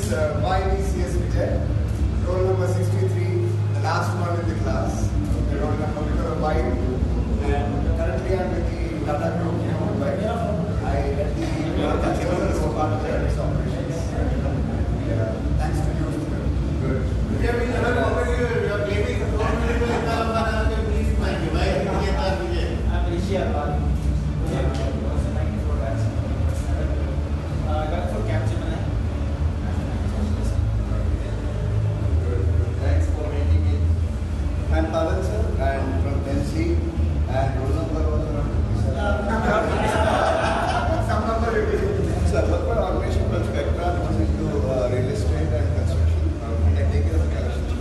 Roll number 63, the last one in the class. The roll number because white. And currently I'm with the Tata Group in Mumbai. I at the customers who are part of the service operations. Thanks to you. Good. We have been already claiming please my device. I'm Rishi. I'm Pavan sir, and from NC, and roll number was some number it is. Sir, look for organization from Spectra was into real estate and construction. I take care of the collections.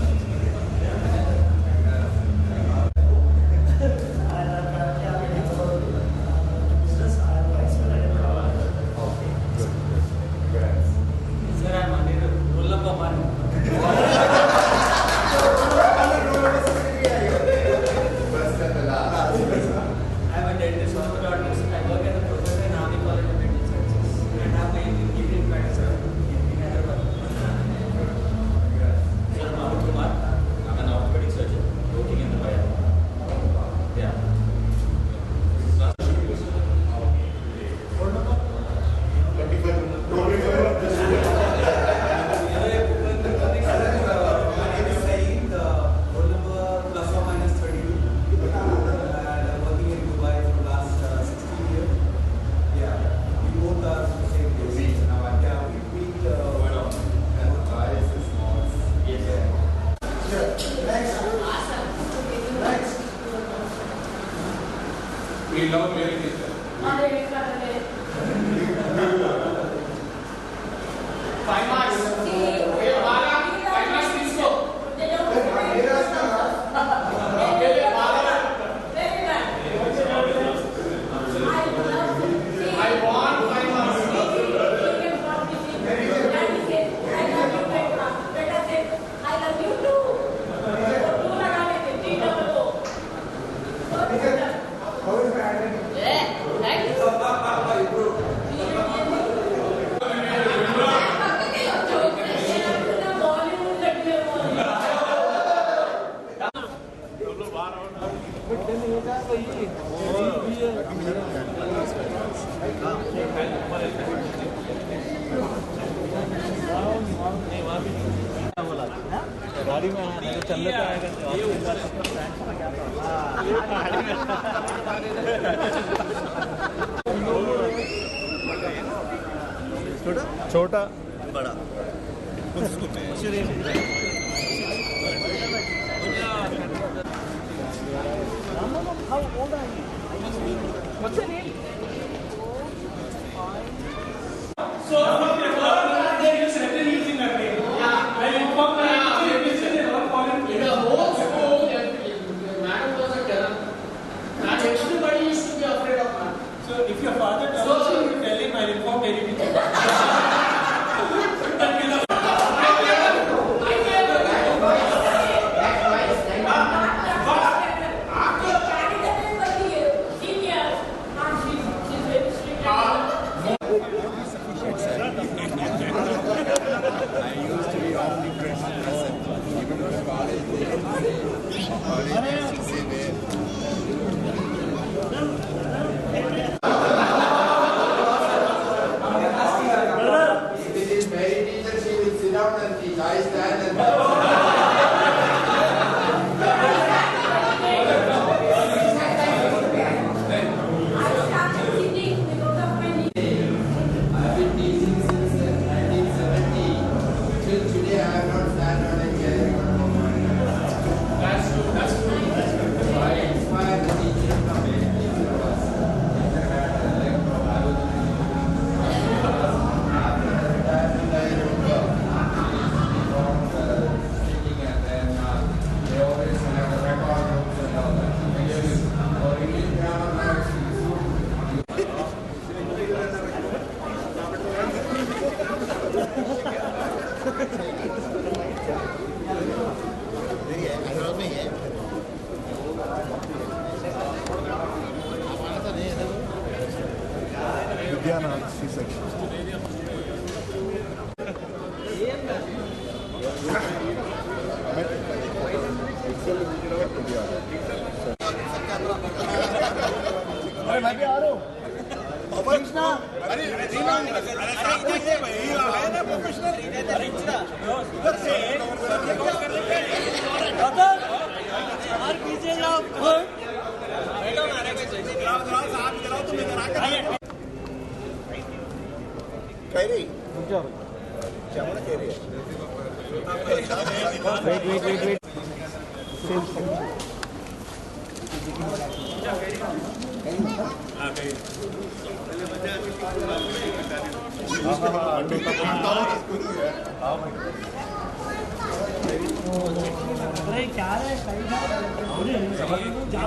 We love really teacher. Five marks. Five marks, please go. I want 5 marks. I love you too. गाड़ी में चलने का छोटा छोटा बड़ा How old are you? What's your name? So, they use written using a name. I inform my in the whole school, madam was a terror. And everybody used to be afraid of her. So, if your father tells you, tell him I informed everything. C-section. Wait. अरे क्या है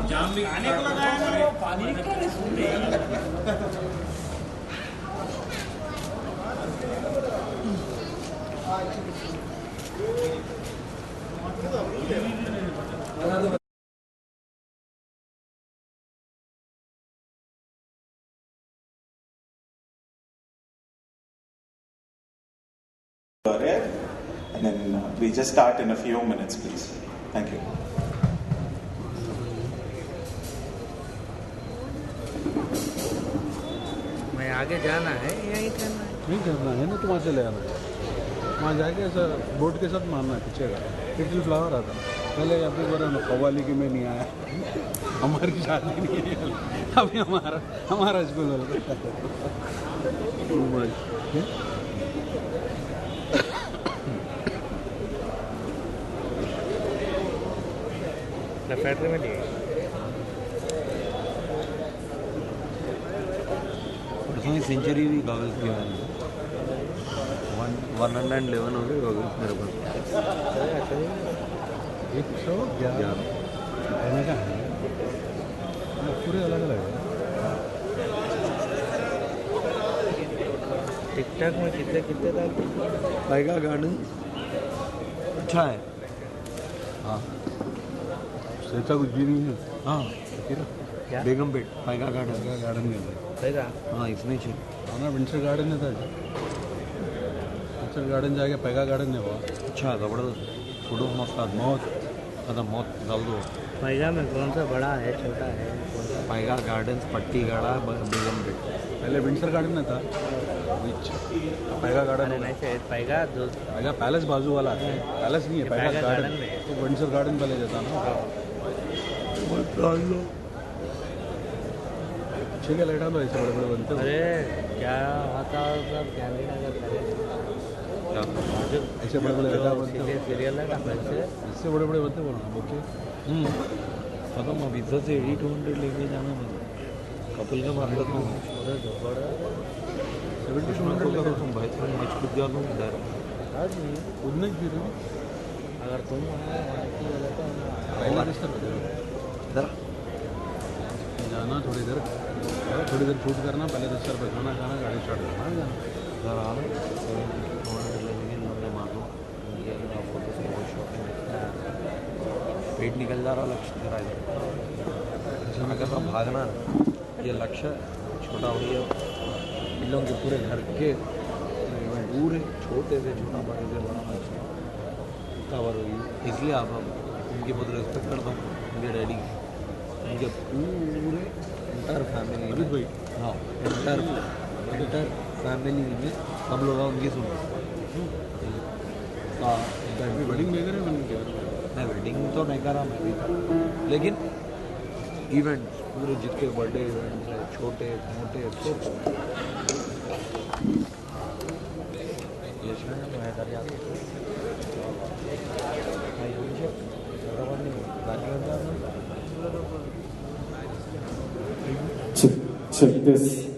जाम भी खाने को लगाया ना वो पानी का And then we just start in a few minutes, please. Thank you. मैं आगे जाना है यही करना है नहीं करना है ना तो वहाँ चले आना है वहाँ जाके ऐसा बोर्ड के साथ मारना है पीछे का लिटिल फ्लावर आता पहले या फिर बोला ना कव्वाली की में नहीं आया हमारी शादी नहीं है अभी हमारा स्कूल वाला फैक्ट्री में लिए सेंचुरी भी गॉगल्स की 111 हो गए गॉगल्स मेरे पास 111 कहने का है पूरे अलग अलग है टिक टाक में कितने था टाइगर गार्डन अच्छा है हाँ ऐसा कुछ भी नहीं है हाँ क्या बेगम पेट टाइगर गार्डन गार्डन में था हाँ इसमें छे हाँ विंटर गार्डन में था विंटर गार्डन जाके पैगा गार्डन है वहाँ अच्छा ज़बरदस्त फोटो मस्त मौत मौत डाल दो पैगा में कौन सा बड़ा है छोटा है पैगा गार्डन पट्टी गाड़ा बेगम पेट पहले विंटर गार्डन में था बीच पैगा गार्डन नहीं पैगा पैलेस बाजू वाला है पैलेस नहीं है पैगा गार्डन में तो विंटर गार्डन पहले जाता ना ठीक है लाइट लो ऐसे बड़े बड़े बनते अरे क्या होता सब कैमरा ऐसे बड़े बड़े लाइट बनते सीरियल है ना वैसे इससे बड़े बड़े बनते बोलना ओके खत्म अब इधर से 200 लेके जाना मैं कपल का मार लेता हूँ भाई तुम मैच खुद जा लो इधर आज नहीं उतना ही फिर अगर तुम इधर जाना थोड़ी देर शूट करना पहले 10 रुपये खाना गाड़ी स्टार्ट करना इधर आना मार दो फोटो से बहुत शॉपिंग पेट निकल जा रहा लक्ष्य इधर आएगा अगर हम भागना ये लक्ष्य छोटा हो गया इन लोगों के पूरे घर के पूरे छोटे से छोटा बड़े से बड़ा कवर हुई इसलिए आप उनकी बहुत रिस्पेक्ट करता हूँ उनके डैडी उनके पूरे इंटर फैमिली भाई हाँ इंटर फैमिली में हम लोग उनकी सुनो हाँ वेडिंग में करे मैं वेडिंग तो नहीं करा मैं भी लेकिन इवेंट्स पूरे जितने बर्थडे इवेंट्स है छोटे मोटे सब ये मैं कर जाता check this.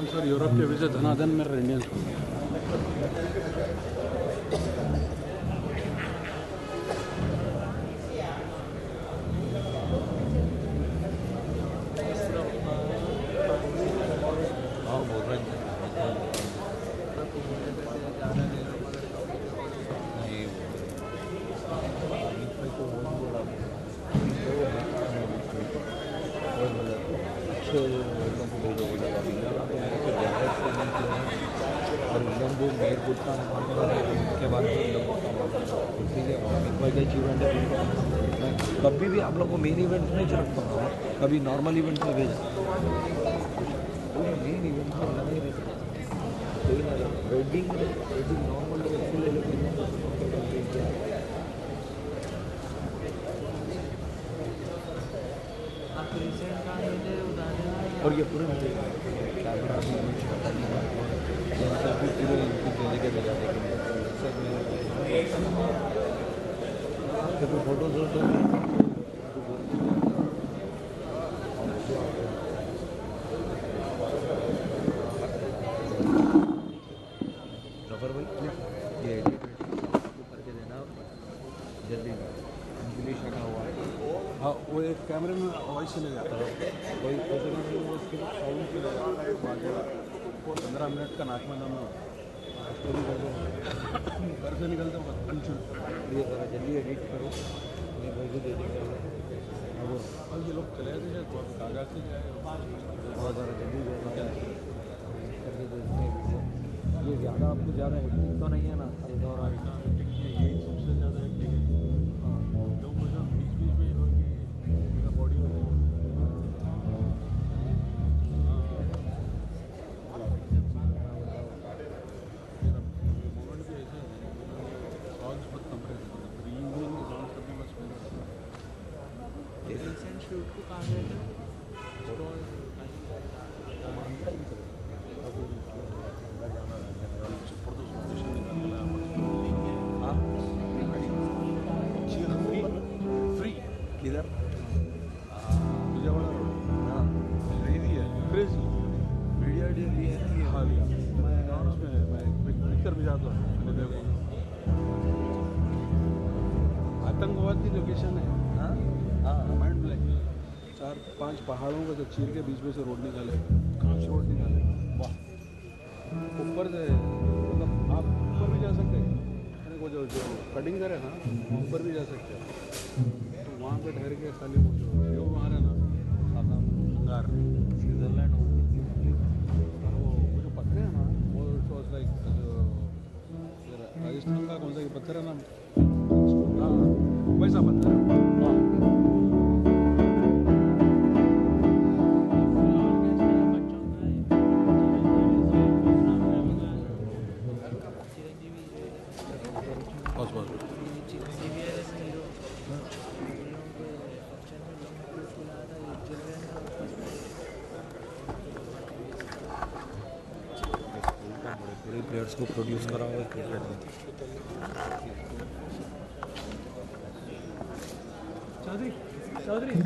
फ्रांस और यूरोप के वीज़े धनाधन में इंडियंस को के बाद ठीक है वही इवेंट है कभी भी आप लोग को मेन इवेंट नहीं रखता हूँ कभी नॉर्मल इवेंट में भेजा मेन इवेंट में नहीं रहता वेडिंग नॉर्मल ले लेते और ये पूरे कैमरा भी पूरे लेके भेजा देखेंगे फोटो जफर भाई ये करके देना जल्दी जुबिली का हुआ हाँ वो एक कैमरे में वॉइस चले जाता है वही साउंड के 15 मिनट का नाच में दम स्टोरी कर दो घर से निकलते हो ये ज़रा जल्दी एडिट करो मैं वैसे दे देंगे अब ये लोग चले जाते हैं कागज से बहुत ज़रा जल्दी करके दे देंगे ये ज़्यादा आपको ज़्यादा एडिटिंग तो नहीं है ना और सबसे ज़्यादा जो मुझे बीच में इनका बॉडी होती है मोमेंट भी ऐसे सॉन्ग्स बहुत कम रहते हैं इवनिंग में सॉन्ग्स करने बस रिसेंट शूट को कहाँ गए थे फ्री किधर विजयवाड़ा रोड हाँ क्रेजी है क्रेजी वीडियो भी है ना हाँ लिया उसमें मैं पिक्चर भी जाता हूँ देखो आतंकवाद की लोकेशन है हाँ हाँ माइंड ब्लैक 4-5 पहाड़ों को जो चीर के बीच में से रोड निकाले कांच रोड निकाले वाह ऊपर से मतलब आप ऊपर भी जा सकते हैं वो जो कटिंग करे ना ऊपर भी जा सकते हैं तो वहाँ पे ठहर के खाली वो जो व्यू वहाँ है ना अंगार स्विट्जरलैंड वो जो पत्थर है ना वो लाइक राजस्थान का कौन सा पत्थर है ना हाँ वैसा पत्थर है बड़े प्लेयर्स को प्रोड्यूस करा हुआ है क्रिकेट में चौधरी चौधरी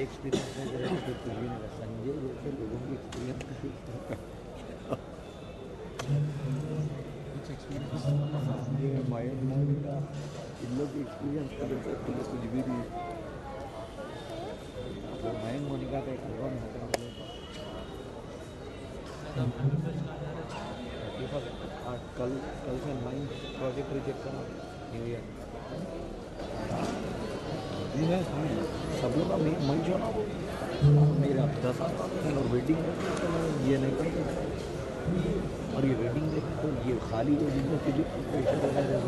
एक्सपीरियंस है जरा तो कुछ भी नहीं संजय जैसे लोगों की एक्सपीरियंस ये माइंड का इन लोग की एक्सपीरियंस करें तो कुछ भी नहीं तो माइंड मोनिका का एक एल्बम होता है कल से 9 प्रोजेक्ट रिजेक्ट करा न्यू ईयर है सब लोग मैं जो मेरा 10 साल और वेडिंग तो मैं ये नहीं करता और ये वेडिंग देख तो ये खाली जो जिसमें फिर प्रेशर लगाया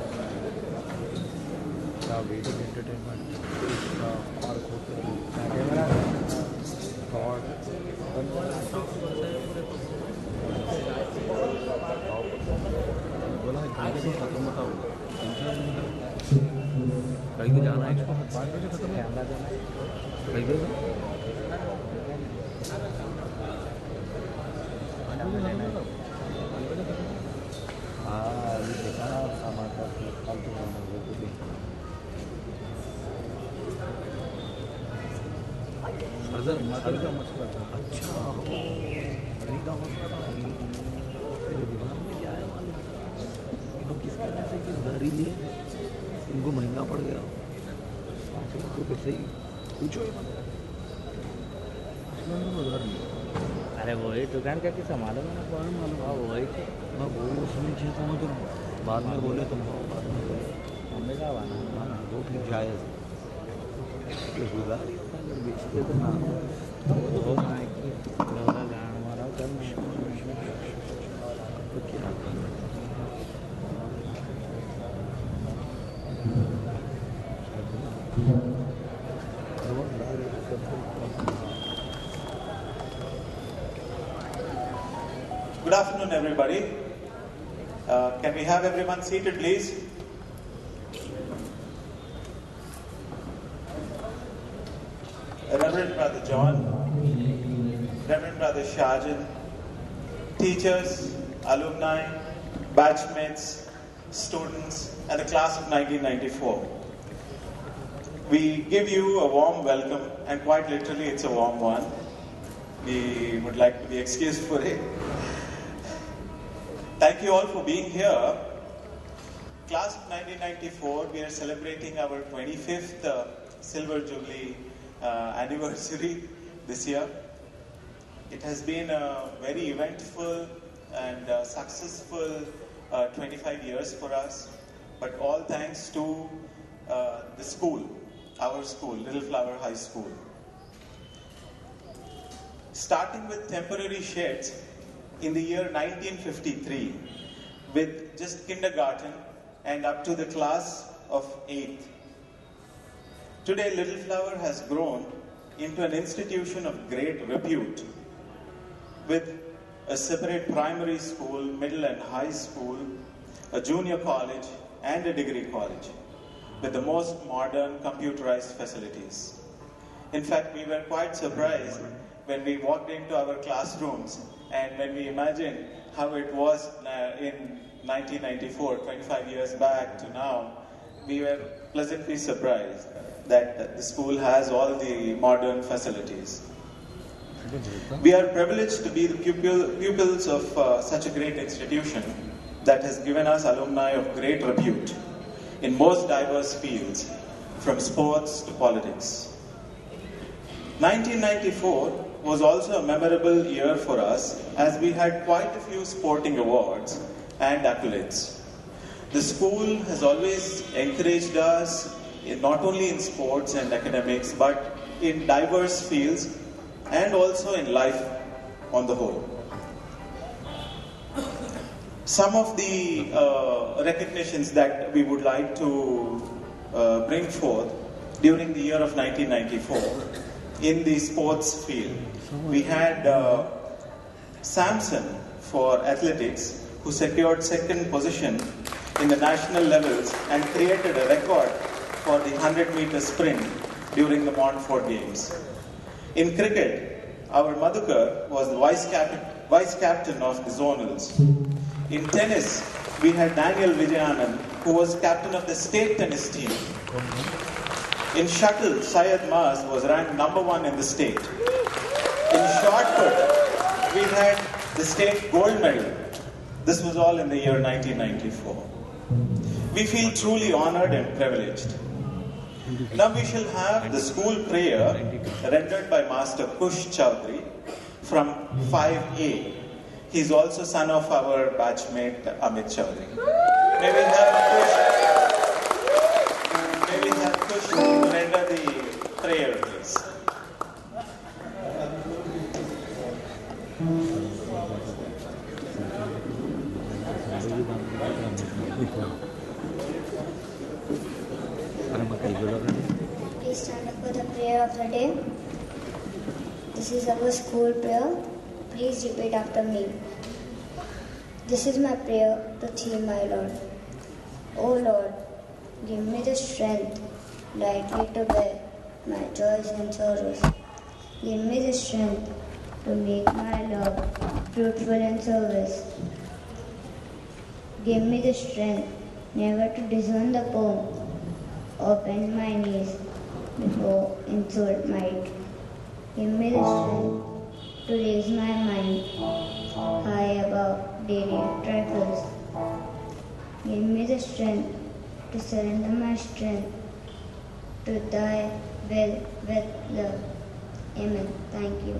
क्या वेडिंग एंटरटेनमेंट पार्क होते कैमरा थॉट बोला खत्म बताओ कहीं तो जाना है इसको 5 बजे खत्म कैमरा जाना है कहीं तो हाँ ये देखा ना सामान का फालतू मसाले का मसला था अच्छा बड़ी का मसला था मेरे दिमाग में क्या है मालूम तो किस तरह से कि घर ही लिए इनको महंगा पड़ गया 5 लाख रुपये सही पूछो अरे वही दुकान का किसा मालूम है ना कौन मालूम हाँ वही मैं वो उसमें चीज़ समझ रहा हूँ बाद में बोले तुम बाद में बोले हमें क्या बना वो ठीक जायज़ गुजारी अगर बेचते तो ना वो नाइकी लोरा गाँव हमारा कल तो क्या Good afternoon, everybody. Can we have everyone seated, please? Reverend Brother John, Reverend Brother Shajan, teachers, alumni, batchmates, students, and the class of 1994. We give you a warm welcome, and quite literally it's a warm one. We would like to be excused for it. Thank you all for being here. Class of 1994, we are celebrating our 25th Silver Jubilee anniversary this year. It has been a very eventful and successful 25 years for us, but all thanks to the school, our school, Little Flower High School. Starting with temporary sheds in the year 1953 with just kindergarten and up to the class of 8th. Today, Little Flower has grown into an institution of great repute with a separate primary school, middle and high school, a junior college and a degree college with the most modern computerized facilities. In fact, we were quite surprised when we walked into our classrooms and when we imagined how it was in 1994, 25 years back to now, we were pleasantly surprised that the school has all the modern facilities. We are privileged to be the pupils of such a great institution that has given us alumni of great repute in most diverse fields, from sports to politics. 1994 was also a memorable year for us as we had quite a few sporting awards and accolades. The school has always encouraged us not only in sports and academics but in diverse fields and also in life on the whole. Some of the recognitions that we would like to bring forth during the year of 1994 in the sports field. We had Samson for athletics, who secured second position in the national levels and created a record for the 100-meter sprint during the Montfort Games. In cricket, our Madhukar was the vice captain of the zonals. In tennis, we had Daniel Vijayanand, who was captain of the state tennis team. In shuttle, Syed Maas was ranked #1 in the state. In shot put, we had the state gold medal. This was all in the year 1994. We feel truly honored and privileged. Now we shall have the school prayer rendered by Master Kush Chowdhury from 5A. He's also son of our batchmate Amit Chowdhury. May we have Kush render the prayer, please. Please stand up for the prayer of the day. This is our school prayer. Please repeat after me. This is my prayer to thee, my Lord. O Lord, give me the strength rightly to bear my joys and sorrows. Give me the strength to make my love fruitful in service. Give me the strength never to disown the poor or bend my knees before insult might. Give me the strength to raise my mind high above daily trifles. Give me the strength to surrender my strength to thy will with love. Amen. Thank you.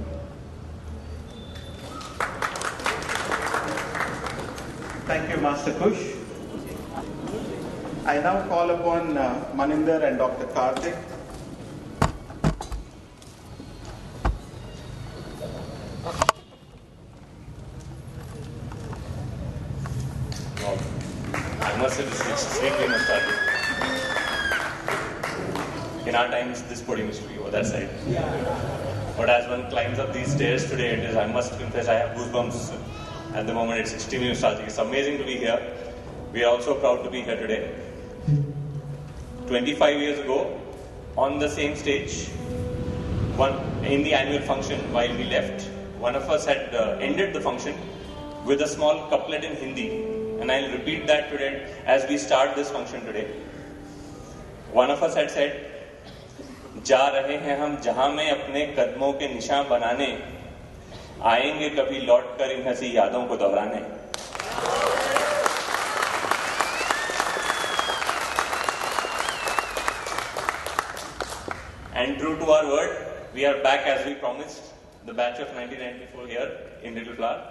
Thank you, Master Kush. I now call upon Maninder and Dr. Karthik. I must say this is extremely nostalgic. In our times, this podium used to be over that side. But as one climbs up these stairs today, it is, I must confess, I have goosebumps at the moment. It's extremely nostalgic. It's amazing to be here. We are also proud to be here today. 25 years ago, on the same stage, in the annual function, while we left, one of us had ended the function with a small couplet in Hindi. And I'll repeat that today as we start this function today. One of us had said, जा रहे हैं हम जहां में अपने कदमों के निशान बनाने, आएंगे कभी लौट कर इन हंसी यादों को दोहराने. And true to our word, we are back as we promised, the batch of 1994 here in Little Flower.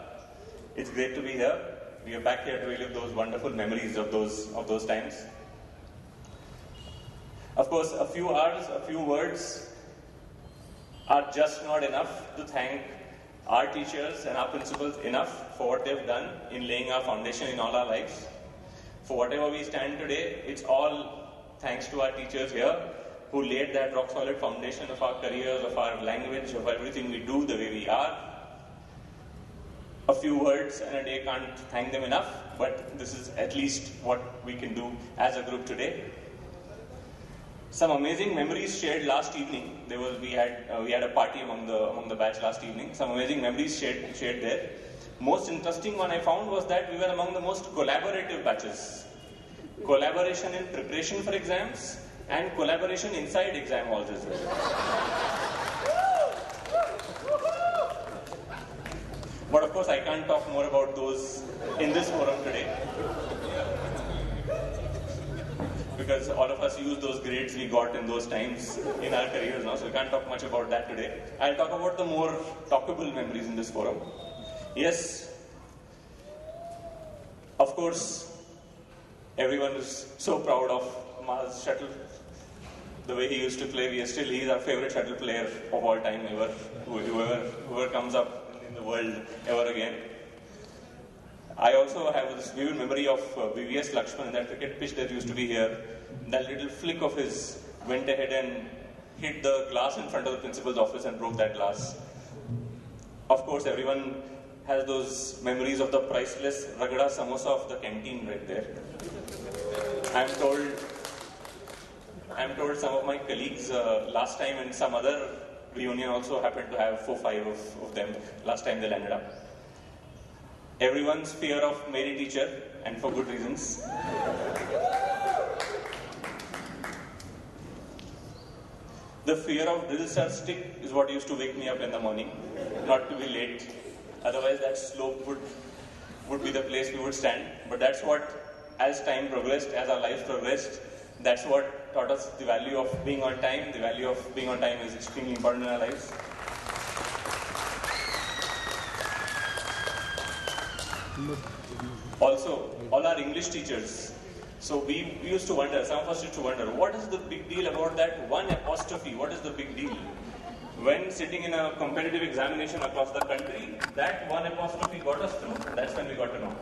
It's great to be here. We are back here to relive those wonderful memories of those times. Of course, a few hours, a few words are just not enough to thank our teachers and our principals enough for what they've done in laying our foundation in all our lives. For whatever we stand today, it's all thanks to our teachers here who laid that rock solid foundation of our careers, of our language, of everything we do the way we are. A few words and a day can't thank them enough, but this is at least what we can do as a group today. Some amazing memories shared last evening. We had a party among the batch last evening. Some amazing memories shared there. Most interesting one I found was that we were among the most collaborative batches. Collaboration in preparation for exams and collaboration inside exam halls as well. But of course, I can't talk more about those in this forum today, because all of us use those grades we got in those times in our careers now, so we can't talk much about that today. I'll talk about the more talkable memories in this forum. Yes, of course, everyone is so proud of Mars shuttle. The way he used to play, he's our favorite shuttle player of all time ever, whoever comes up in the world ever again. I also have this vivid memory of VVS Lakshman, that cricket pitch that used to be here. That little flick of his went ahead and hit the glass in front of the principal's office and broke that glass. Of course, everyone has those memories of the priceless ragda samosa of the canteen right there. I'm told some of my colleagues last time in some other reunion also happened to have 4-5 of them last time they landed up. Everyone's fear of Mary teacher, and for good reasons. The fear of drills or stick is what used to wake me up in the morning, not to be late. Otherwise, that slope would be the place we would stand. But that's what, as time progressed, as our lives progressed, that's what taught us the value of being on time. The value of being on time is extremely important in our lives. Also, all our English teachers. So we used to wonder, some of us used to wonder, what is the big deal about that one apostrophe? What is the big deal? When sitting in a competitive examination across the country, that one apostrophe got us through. That's when we got to know.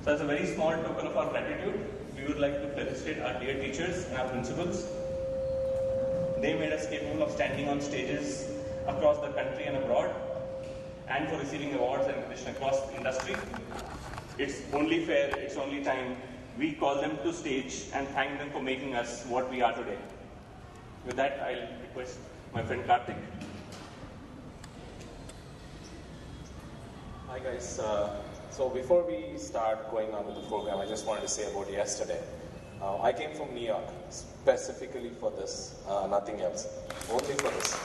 So as a very small token of our gratitude, we would like to felicitate our dear teachers and our principals. They made us capable of standing on stages across the country and abroad, and for receiving awards and recognition across the industry. It's only fair, it's only time we call them to stage and thank them for making us what we are today. With that, I'll request my friend Karthik. Hi guys. So before we start going on with the program, I just wanted to say about yesterday. I came from New York specifically for this, nothing else, only for this.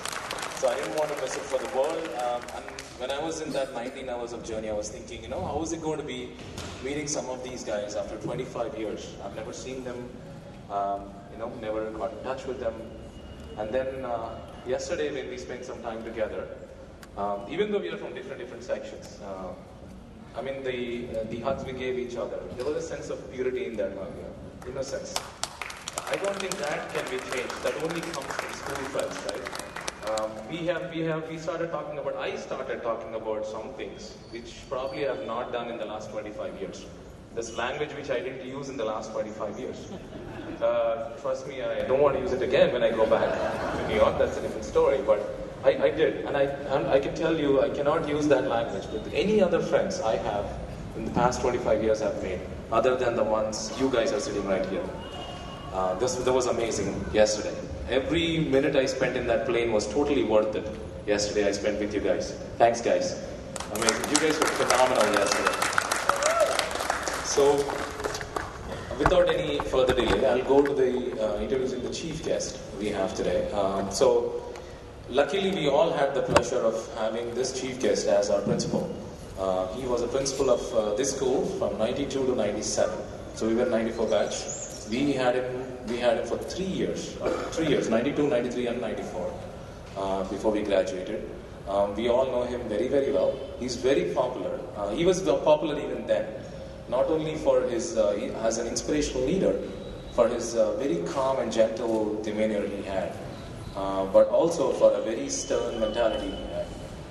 So I didn't want to miss it for the world. And when I was in that 19 hours of journey, I was thinking, how is it going to be meeting some of these guys after 25 years? I've never seen them, never got in touch with them. And then yesterday when we spent some time together, even though we are from different sections, the hugs we gave each other, there was a sense of purity in that hug, innocence. I don't think that can be changed. That only comes from school friends, right? I started talking about some things which probably I have not done in the last 25 years. This language which I didn't use in the last 25 years. Trust me, I don't want to use it again when I go back to New York. That's a different story, but I did. And I can tell you, I cannot use that language with any other friends I have in the past 25 years I've made, other than the ones you guys are sitting right here. That was amazing yesterday. Every minute I spent in that plane was totally worth it. Yesterday I spent with you guys. Thanks guys. Amazing. You guys were phenomenal yesterday. So, without any further delay, I'll go to the introducing the chief guest we have today. Luckily we all had the pleasure of having this chief guest as our principal. He was a principal of this school from 92 to 97. So we were 94 batch. We had him for 3 years, 92, 93 and 94, before we graduated. We all know him very, very well. He's very popular. He was popular even then, not only for his, as an inspirational leader, for his very calm and gentle demeanor he had, but also for a very stern mentality he had.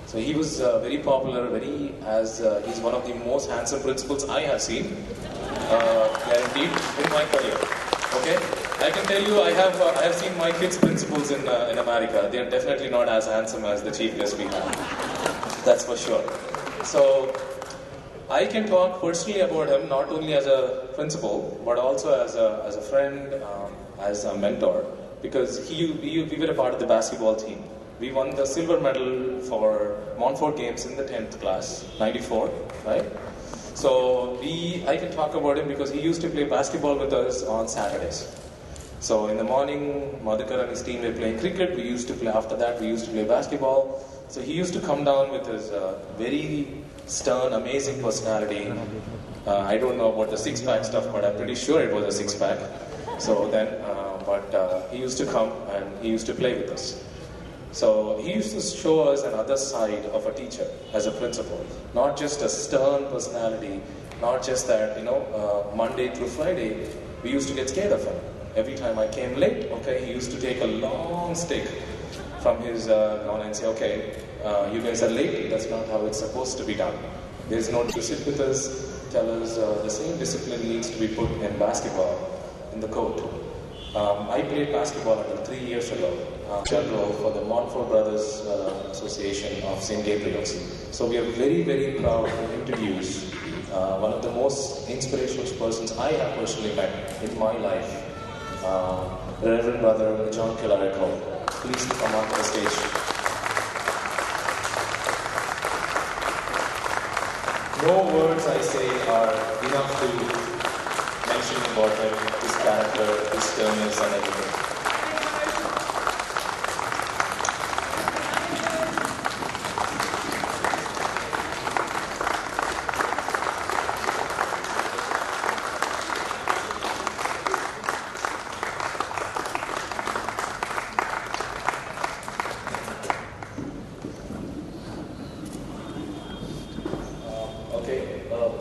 So he was very popular, he's one of the most handsome principals I have seen, guaranteed, in my career. Okay? I can tell you, I have seen my kids' principals in America. They are definitely not as handsome as the chief guest we have. That's for sure. So, I can talk personally about him, not only as a principal, but also as a friend, as a mentor, because we were a part of the basketball team. We won the silver medal for Montfort Games in the 10th class, 94, right? So I can talk about him because he used to play basketball with us on Saturdays. So in the morning, Madhukar and his team were playing cricket. We used to play, after that we used to play basketball. So he used to come down with his very stern, amazing personality. I don't know about the six-pack stuff, but I'm pretty sure it was a six-pack. So then, he used to come and he used to play with us. So he used to show us another side of a teacher as a principal. Not just a stern personality, not just that, Monday through Friday, we used to get scared of him. Every time I came late, he used to take a long stick from his lawn and say, you guys are late, that's not how it's supposed to be done. There's no need to sit with us, tell us the same discipline needs to be put in basketball in the court. I played basketball until 3 years ago, general for the Montfort Brothers Association of St. Gabriel's. So we are very, very proud to introduce one of the most inspirational persons I have personally met in my life, Reverend Brother John Kilarico. Please come on to the stage. No words I say are enough to mentioning about him, his character, his sternness and everything.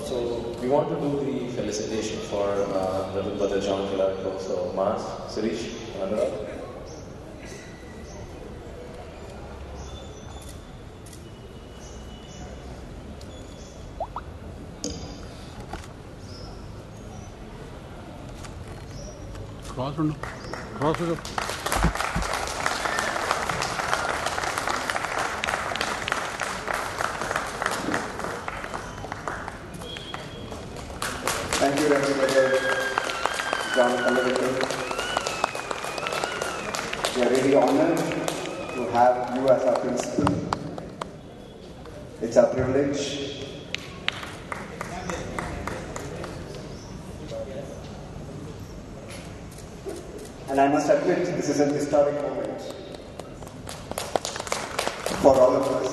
So we want to do the felicitation for little brother John Kilarko. So Mas, Sirish, Anurag. Cross window. Cross window. Thank you, Reverend Brother John Kilarko. We are really honored to have you as our principal. It's our privilege. And I must admit, this is an historic moment for all of us.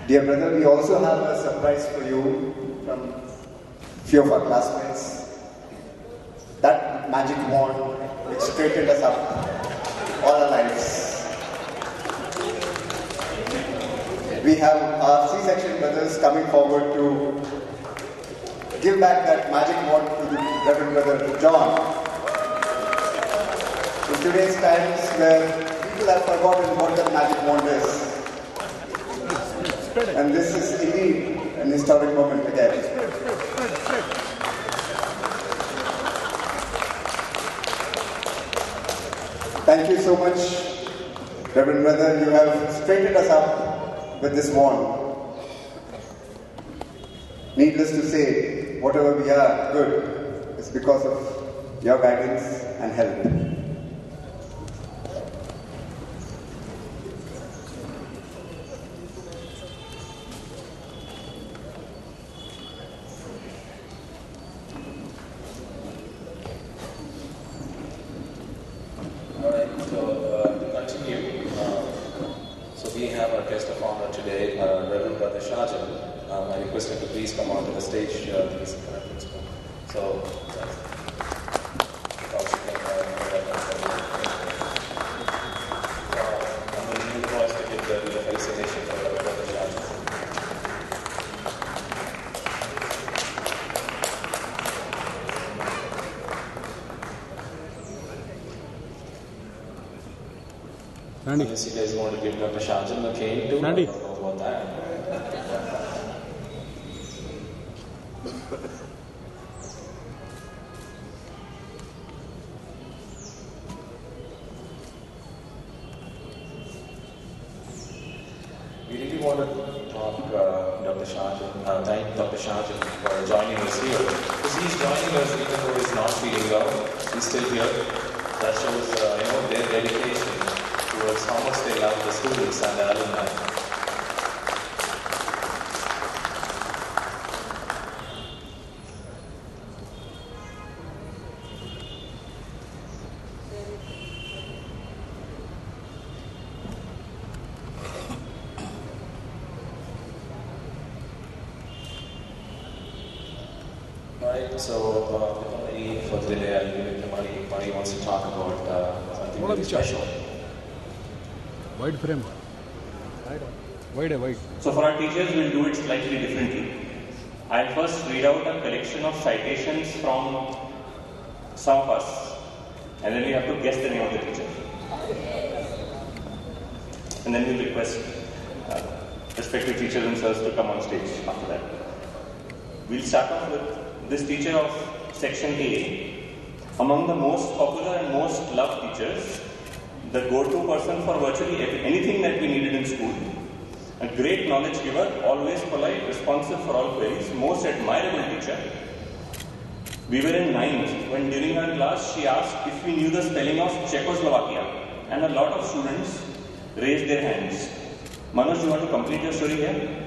Dear brother, we also have a surprise for you from a few of our classmates. That magic wand which straightened us up all our lives. We have our C-section brothers coming forward to give back that magic wand to the Reverend Brother John. In today's times where people have forgotten what that magic wand is. And this is indeed an historic moment again. Thank you so much, Reverend Brother. You have straightened us up with this wand. Needless to say, whatever we are good is because of your guidance and help. We have our guest of honor today, Reverend Brother Shahjan. I request him to please come onto the stage to this conference. So, I'm going to need voice to give the felicitation for Reverend Brother Shahjan. Sandy. Unless you guys want to give Dr. Shahjan a cane too, Sandy. I don't know about that. We really want to talk Dr. Shahjan, thank Dr. Shahjan for joining us here. Because he's joining us even though he's not feeling well, he's still here. That shows their dedication towards how much they love the students and the alumni. Right, so for the day, I'll give it to Mari. Mari wants to talk about something really special. Wide frame. Wide. So for our teachers, we'll do it slightly differently. I'll first read out a collection of citations from some of us, and then we have to guess the name of the teacher. And then we'll request respective teachers themselves to come on stage after that. We'll start off with this teacher of section A. Among the most popular and most loved teachers, the go-to person for virtually anything that we needed in school, a great knowledge giver, always polite, responsive for all queries, most admirable teacher. We were in 9th when during our class she asked if we knew the spelling of Czechoslovakia, and a lot of students raised their hands. Manoj, you want to complete your story here?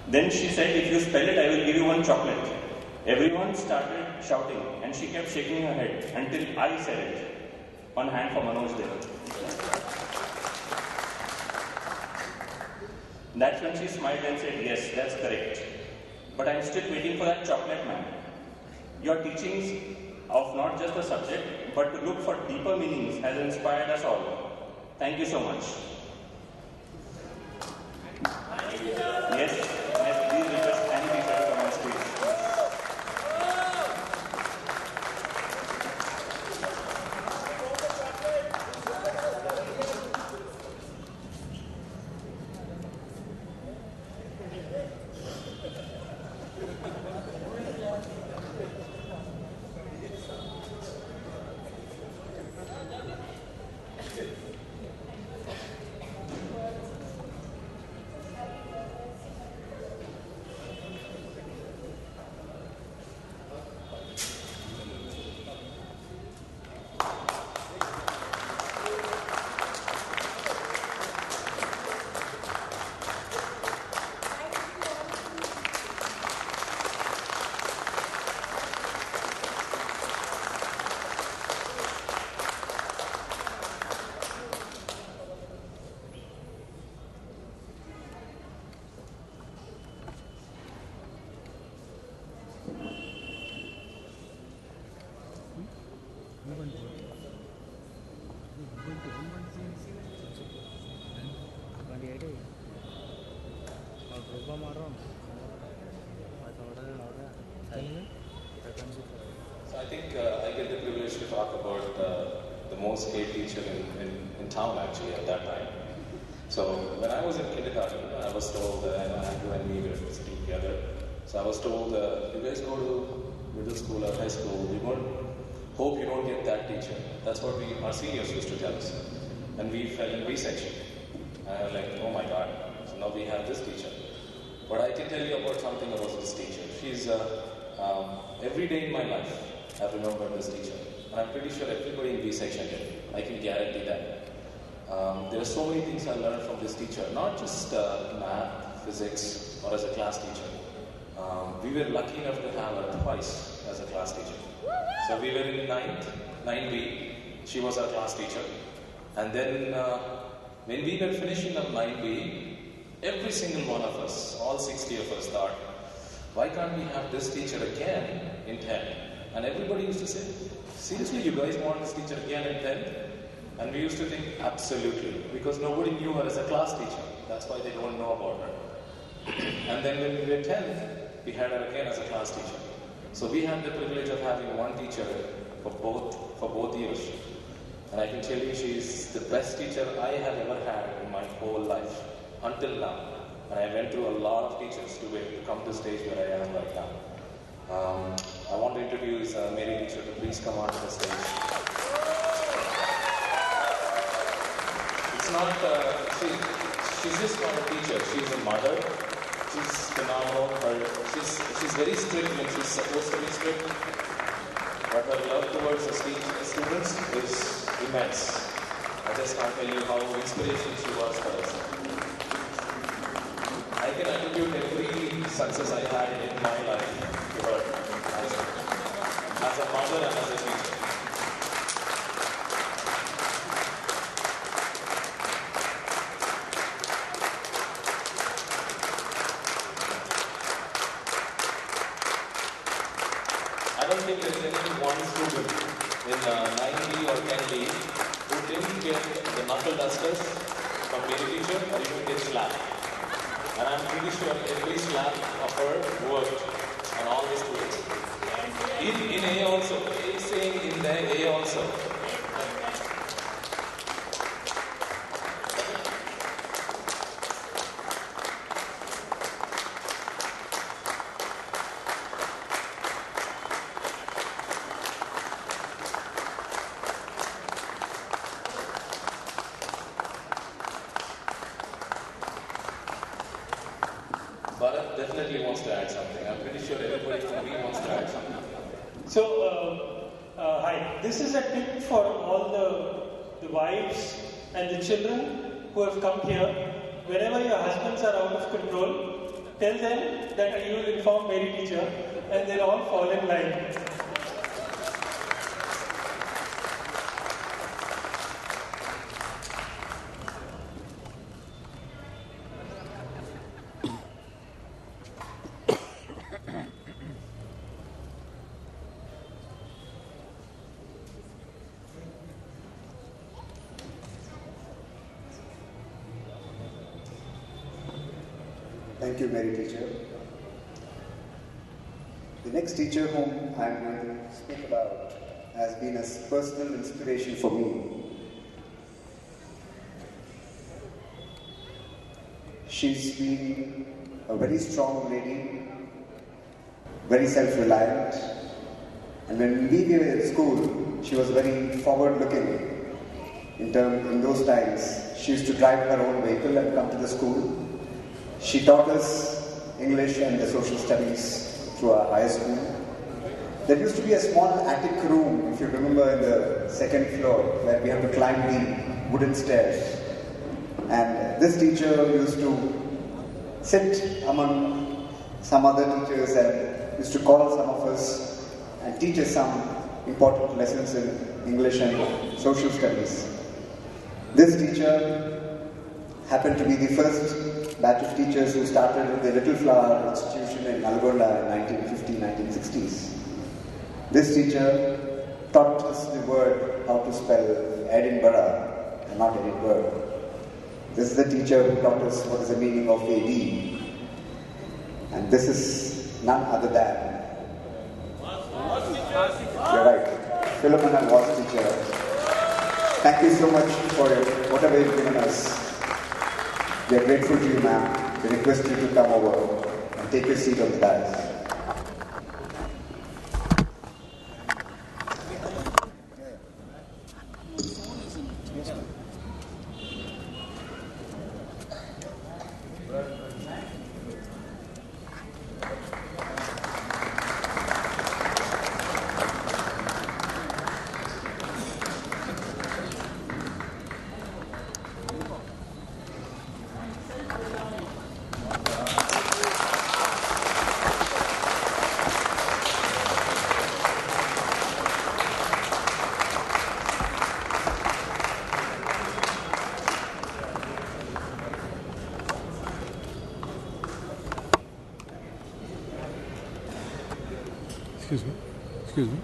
Then she said, if you spell it, I will give you one chocolate. Everyone started shouting and she kept shaking her head until I said it. One hand for Manoj there. That's when she smiled and said, yes, that's correct. But I'm still waiting for that chocolate, ma'am. Your teachings of not just the subject, but to look for deeper meanings has inspired us all. Thank you so much. Yes, please request any teacher to come on stage. So I think I get the privilege to talk about the most paid teacher in town actually at that time. So when I was in kindergarten, I was told, Andrew and me were sitting together. So I was told, you guys go to middle school or high school, we won't hope you don't get that teacher. That's what our seniors used to tell us. And we fell in B section. And I was like, oh my God, so now we have this teacher. But I can tell you about something about this teacher. She's, every day in my life, I've remembered this teacher. And I'm pretty sure everybody in B section did. I can guarantee that. There are so many things I learned from this teacher, not just math, physics, or as a class teacher. We were lucky enough to have her twice as a class teacher. So we were in 9B, she was our class teacher. And then when we were finishing up 9B, every single one of us, all 60 of us thought, why can't we have this teacher again in 10th? And everybody used to say, seriously, you guys want this teacher again in 10th? And we used to think, absolutely, because nobody knew her as a class teacher. That's why they don't know about her. And then when we were 10th, we had her again as a class teacher. So we had the privilege of having one teacher for both years. And I can tell you she's the best teacher I have ever had in my whole life, until now. And I went through a lot of teachers to come to the stage where I am right now. I want to introduce Mary teacher to please come on to the stage. It's not, she's just not a teacher, she's a mother. She's phenomenal. She's very strict when she's supposed to be strict. But her love towards the students is immense. I just can't tell you how inspirational she was for us. I can attribute every success I had in my life to her as a mother and as a teacher. I don't think there's any one student in 9B or 10B who didn't get the knuckle dusters from Mary teacher or even get slapped. And I'm pretty sure every slap of her worked on all the students. In A also, A is saying in there A also. Bharat definitely wants to add something. I'm pretty sure everybody from me wants to add something. So, hi. This is a tip for all the wives and the children who have come here. Whenever your husbands are out of control, tell them that you will inform Mary teacher, and they'll all fall in line. Thank you, Mary teacher. The next teacher whom I am going to speak about has been a personal inspiration for me. She's been a very strong lady, very self-reliant, and when we were at school, she was very forward-looking. In those times, she used to drive her own vehicle and come to the school. She taught us English and the social studies through our high school. There used to be a small attic room, if you remember, in the second floor, where we had to climb the wooden stairs. And this teacher used to sit among some other teachers and used to call some of us and teach us some important lessons in English and social studies. This teacher happened to be the first batch of teachers who started with the Little Flower Institution in Nalgonda in 1950-1960s. This teacher taught us the word how to spell Edinburgh and not Edinburgh. This is the teacher who taught us what is the meaning of AD. And this is none other than, you're right, Philomena was teacher. Thank you so much for whatever you've given us. We are grateful to you, ma'am. We request you to come over and take your seat on the dais. Excuse me.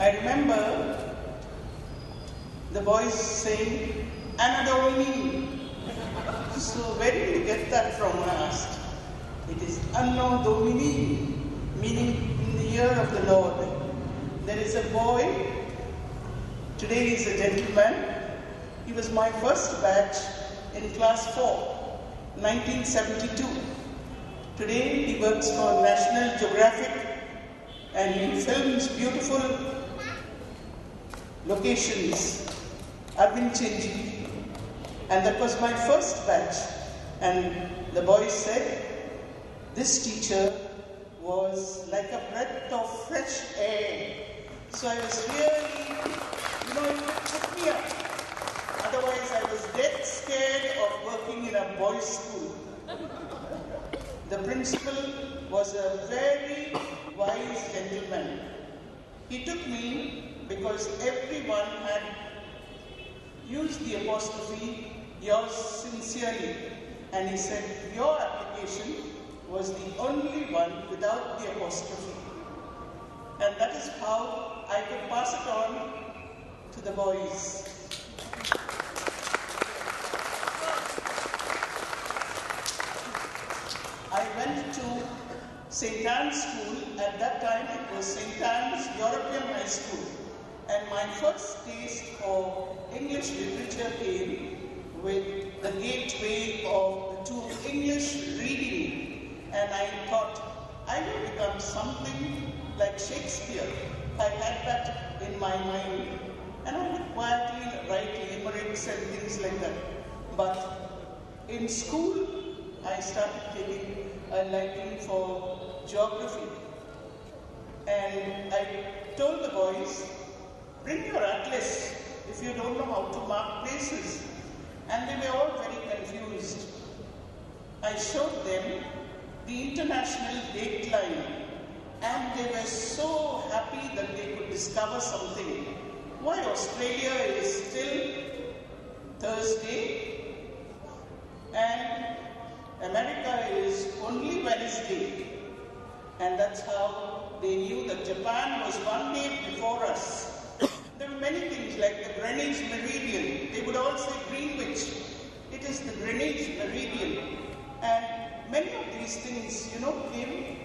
I remember the boys saying, Anna Domini. So where did you get that from, I asked. It is Anno Domini, meaning in the year of the Lord. There is a boy, today he is a gentleman. He was my first batch in class 4, 1972. Today he works for National Geographic and he films beautiful locations, Arvind Chenji. And that was my first batch. And the boys said, this teacher was like a breath of fresh air. So I was really, it took me up. Otherwise I was dead scared of working in a boys' school. The principal was a very wise gentleman. He took me because everyone had used the apostrophe, yours sincerely. And he said, your application was the only one without the apostrophe. And that is how I could pass it on to the boys. I went to my first taste for English literature came with the gateway of to English reading, and I thought I will become something like Shakespeare. I had that in my mind, and I would quietly write limericks and things like that. But in school, I started taking a liking for geography, and I told the boys, bring your atlas if you don't know how to mark places. And they were all very confused. I showed them the international date line, and they were so happy that they could discover something. Why Australia is still Thursday and America is only Wednesday. And that's how they knew that Japan was one day before us. There were many things like the Greenwich Meridian. They would all say Greenwich. It is the Greenwich Meridian. And many of these things, came.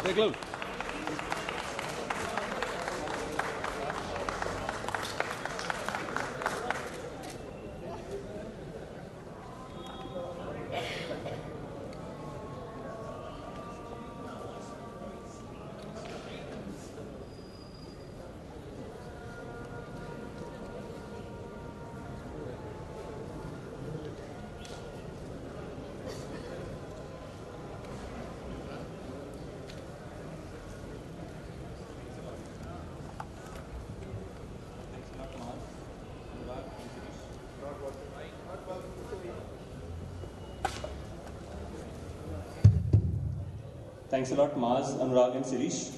Stay close. Thanks a lot, Maz, Anurag and Sirish.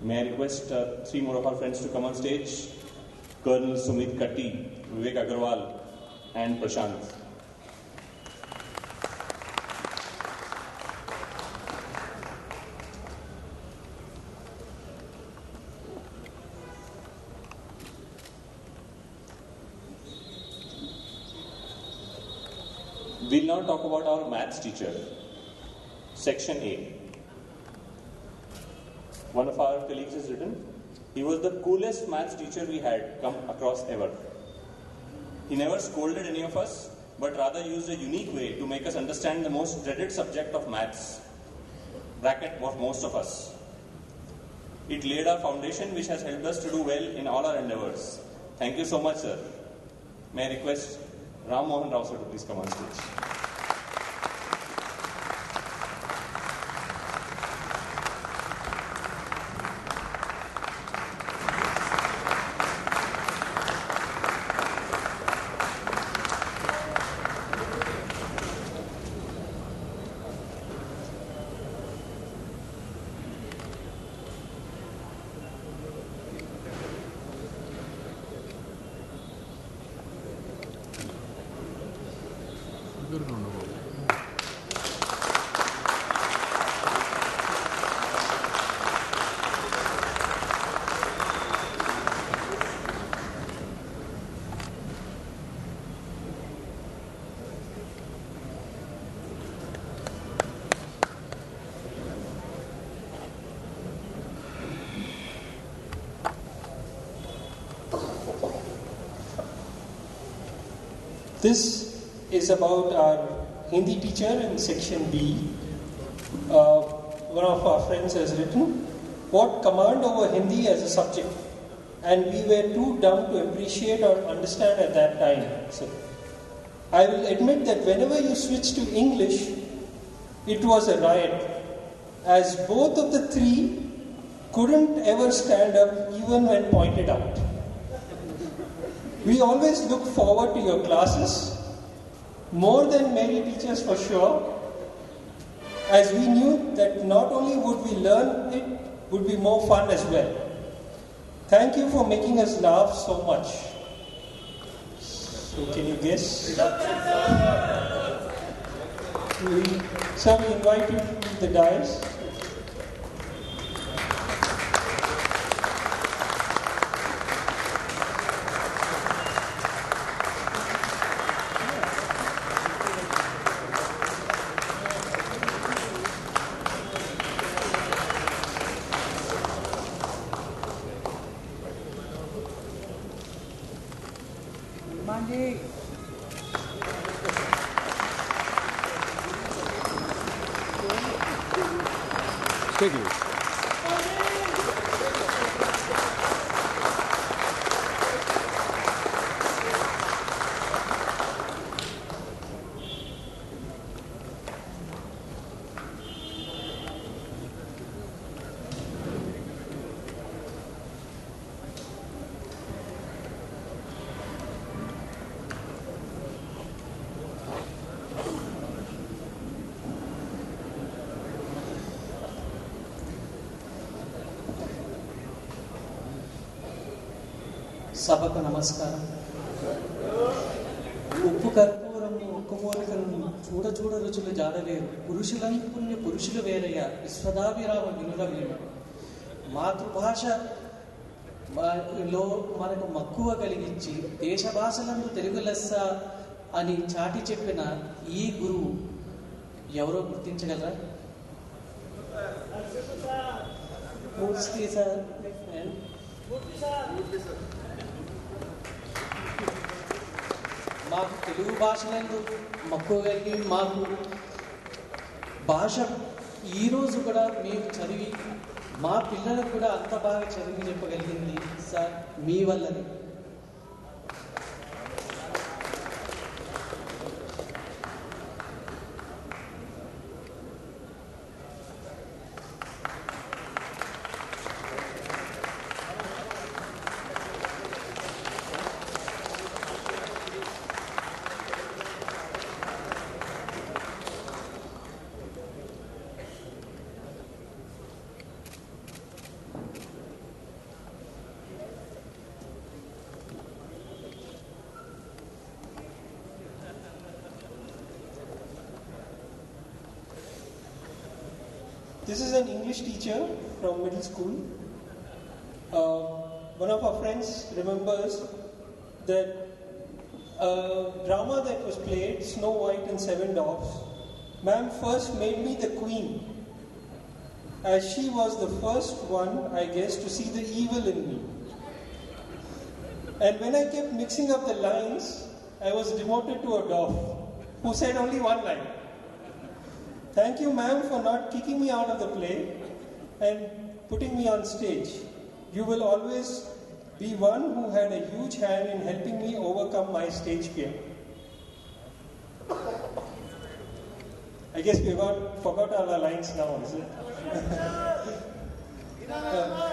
May I request 3 more of our friends to come on stage? Colonel Sumit Katti, Vivek Agarwal and Prashant. We'll now talk about our maths teacher. Section A. One of our colleagues has written, he was the coolest maths teacher we had come across ever. He never scolded any of us, but rather used a unique way to make us understand the most dreaded subject of maths, bracket of most of us. It laid our foundation which has helped us to do well in all our endeavors. Thank you so much, sir. May I request Ram Mohan Rao sir to please come on stage. This is about our Hindi teacher in section B. One of our friends has written, what command over Hindi as a subject? And we were too dumb to appreciate or understand at that time. So, I will admit that whenever you switched to English, it was a riot, as both of the three couldn't ever stand up even when pointed out. We always look forward to your classes. More than many teachers for sure, as we knew that not only would we learn, it would be more fun as well. Thank you for making us laugh so much. So can you guess? So we invite you to the dais. Take it. సభకు నమస్కారం. ఉప్పు కర్పూరము ఒక్కమూలికలను చూడ చూడ రుచులు జాడలేరు. పురుషులందు పుణ్య పురుషులు వేరయ్య విశ్వదాభిరామ వినురవీను. మాతృభాషలో మనకు మక్కువ కలిగించి దేశ భాషలందు తెలుగు లెస్స అని చాటి చెప్పిన ఈ గురువు ఎవరో గుర్తించగలరా? మూర్తి సార్. మాకు తెలుగు భాషలందు మక్కువ కలిగి మాకు భాష ఈరోజు కూడా మేము చదివి మా పిల్లలకు కూడా అంత బాగా చదివి చెప్పగలిగింది సార్ మీ వల్లనే. This is an English teacher from middle school. One of our friends remembers that drama that was played, Snow White and Seven Dwarfs. Ma'am first made me the queen, as she was the first one, I guess, to see the evil in me. And when I kept mixing up the lines, I was demoted to a dwarf who said only one line. Thank you, ma'am, for not kicking me out of the play and putting me on stage. You will always be one who had a huge hand in helping me overcome my stage fear. I guess we forgot all our lines now, is it?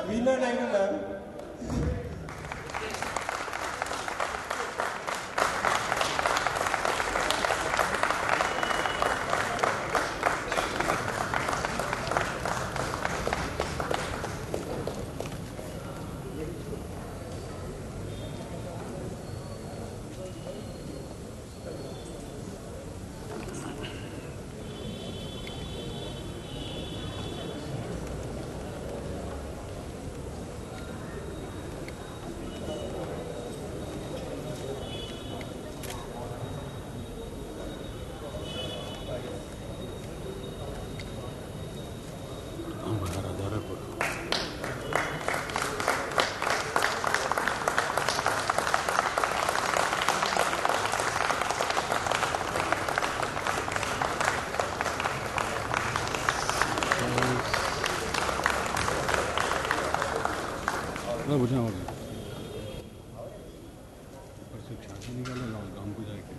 Veena Naidu, ma'am. बुझा होगा परसों छाती निकाले गाँव को जाके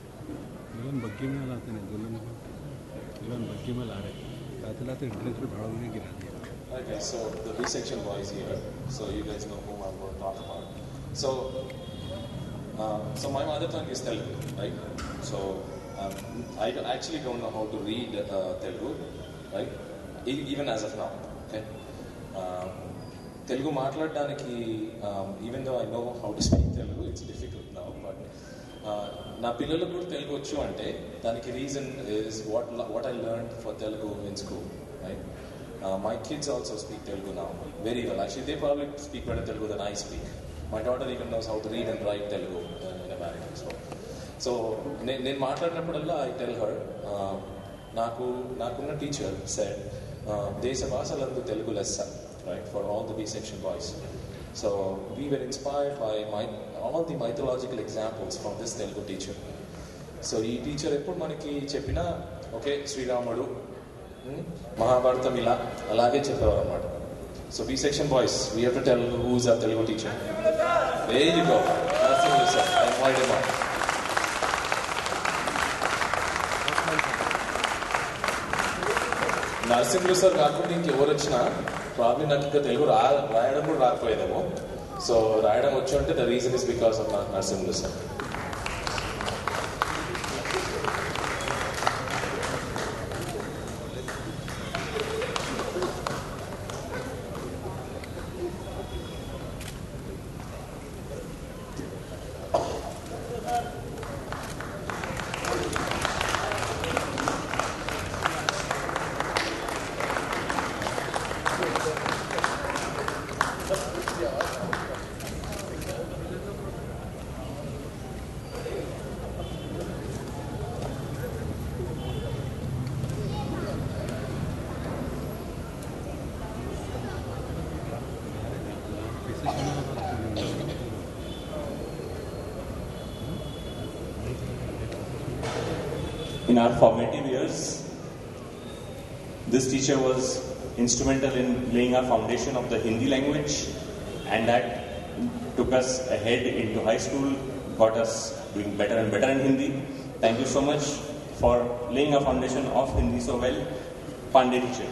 दुल्हन बग्गी में लाते नहीं दुल्हन बग्गी में ला रहे लाते लाते ड्रेस पे भाड़ा में गिरा दिया. Okay, so the B section boys here, so you guys know whom I'm going to talk about. So my mother tongue is Telugu, right? So actually don't know how to read Telugu, right? Even as of now, okay? Telugu మాట్లాడడానికి, even though I know how to speak Telugu, it's difficult now, but నా పిల్లలకు కూడా తెలుగు వచ్చు అంటే దానికి reason is what I learned for Telugu in school, right? My kids also speak Telugu now very well. Actually, they probably speak better Telugu than I speak. My daughter even knows how to read and write Telugu in America. So నేను మాట్లాడినప్పుడల్లా I tell her, నాకున్న teacher said, దేశ భాషలందు తెలుగు లెస్స, right, for all the B-section boys. So we were inspired by all the mythological examples from this Telugu teacher. So ఈ teacher ఎప్పుడు మనకి చెప్పినా okay శ్రీరాముడు మహాభారతం ఇలా అలాగే చెప్పేవారు అన్నమాట. So B-section boys, we have to tell who's our Telugu teacher. There you go. That's what you said. I invite him up. Narasimhulu sir కాకుండా ఇంకెవరు వచ్చినా ప్రాబ్లీ నాకు ఇంకా తెలుగు రాయడం కూడా రాకపోయేదేమో. సో రాయడం వచ్చి అంటే the reason is because of Narasimhulu sir. In our formative years, this teacher was instrumental in laying our foundation of the Hindi language, and that took us ahead into high school, got us doing better and better in Hindi. Thank you so much for laying our foundation of Hindi so well, Pandey teacher.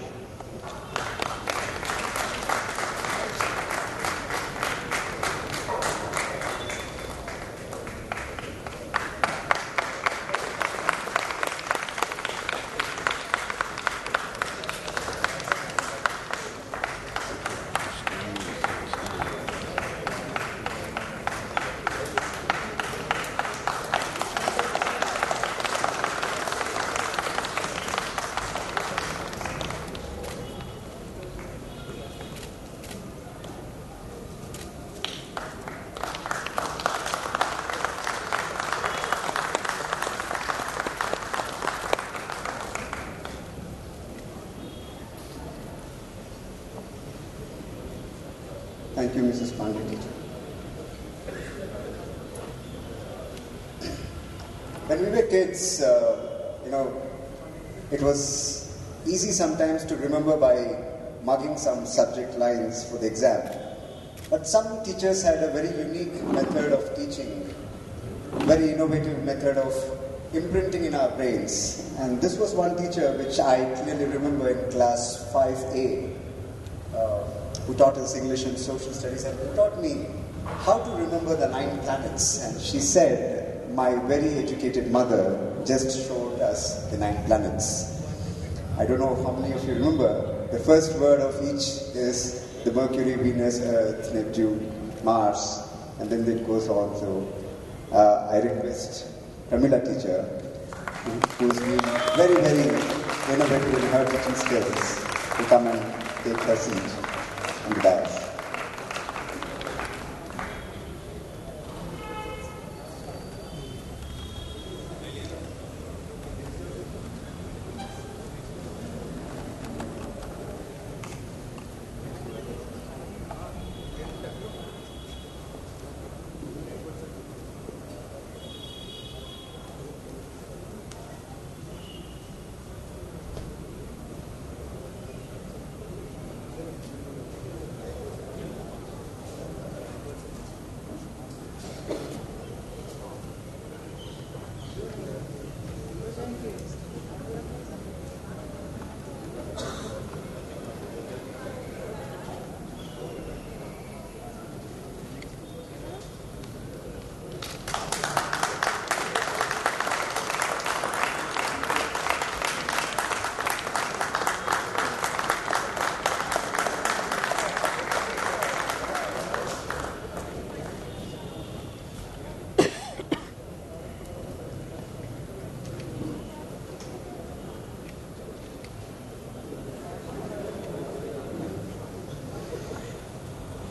Thank you, Mrs. Pandey teacher. When we were kids, it was easy sometimes to remember by marking some subject lines for the exam. But some teachers had a very unique method of teaching, very innovative method of imprinting in our brains. And this was one teacher which I clearly remember in class 5A, who taught us English and social studies, and who taught me how to remember the 9 planets. And she said, my very educated mother just showed us the 9 planets. I don't know how many of you remember. The first word of each is the Mercury, Venus, Earth, Neptune, Mars, and then it goes on. So I request Pramila teacher, who's been very, very innovative in her teaching skills, to come and take her seat on the dais.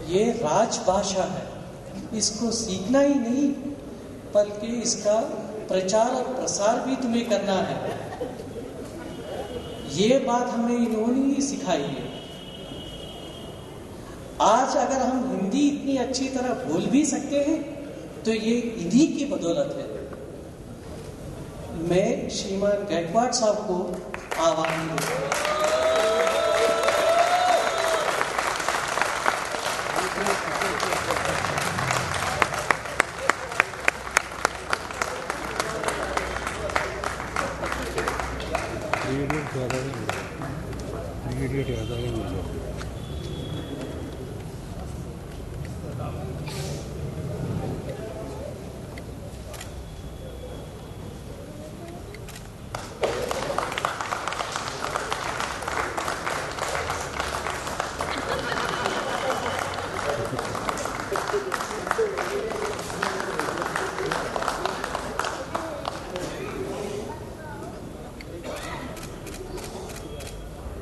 ये राजभाषा है, इसको सीखना ही नहीं बल्कि इसका प्रचार और प्रसार भी तुम्हें करना है। ये बात हमें इन्होंने ही सिखाई है। आज अगर हम हिंदी इतनी अच्छी तरह बोल भी सकते हैं तो ये इन्हीं की बदौलत है। मैं श्रीमान गायकवाड़ साहब को आह्वान दूंगा।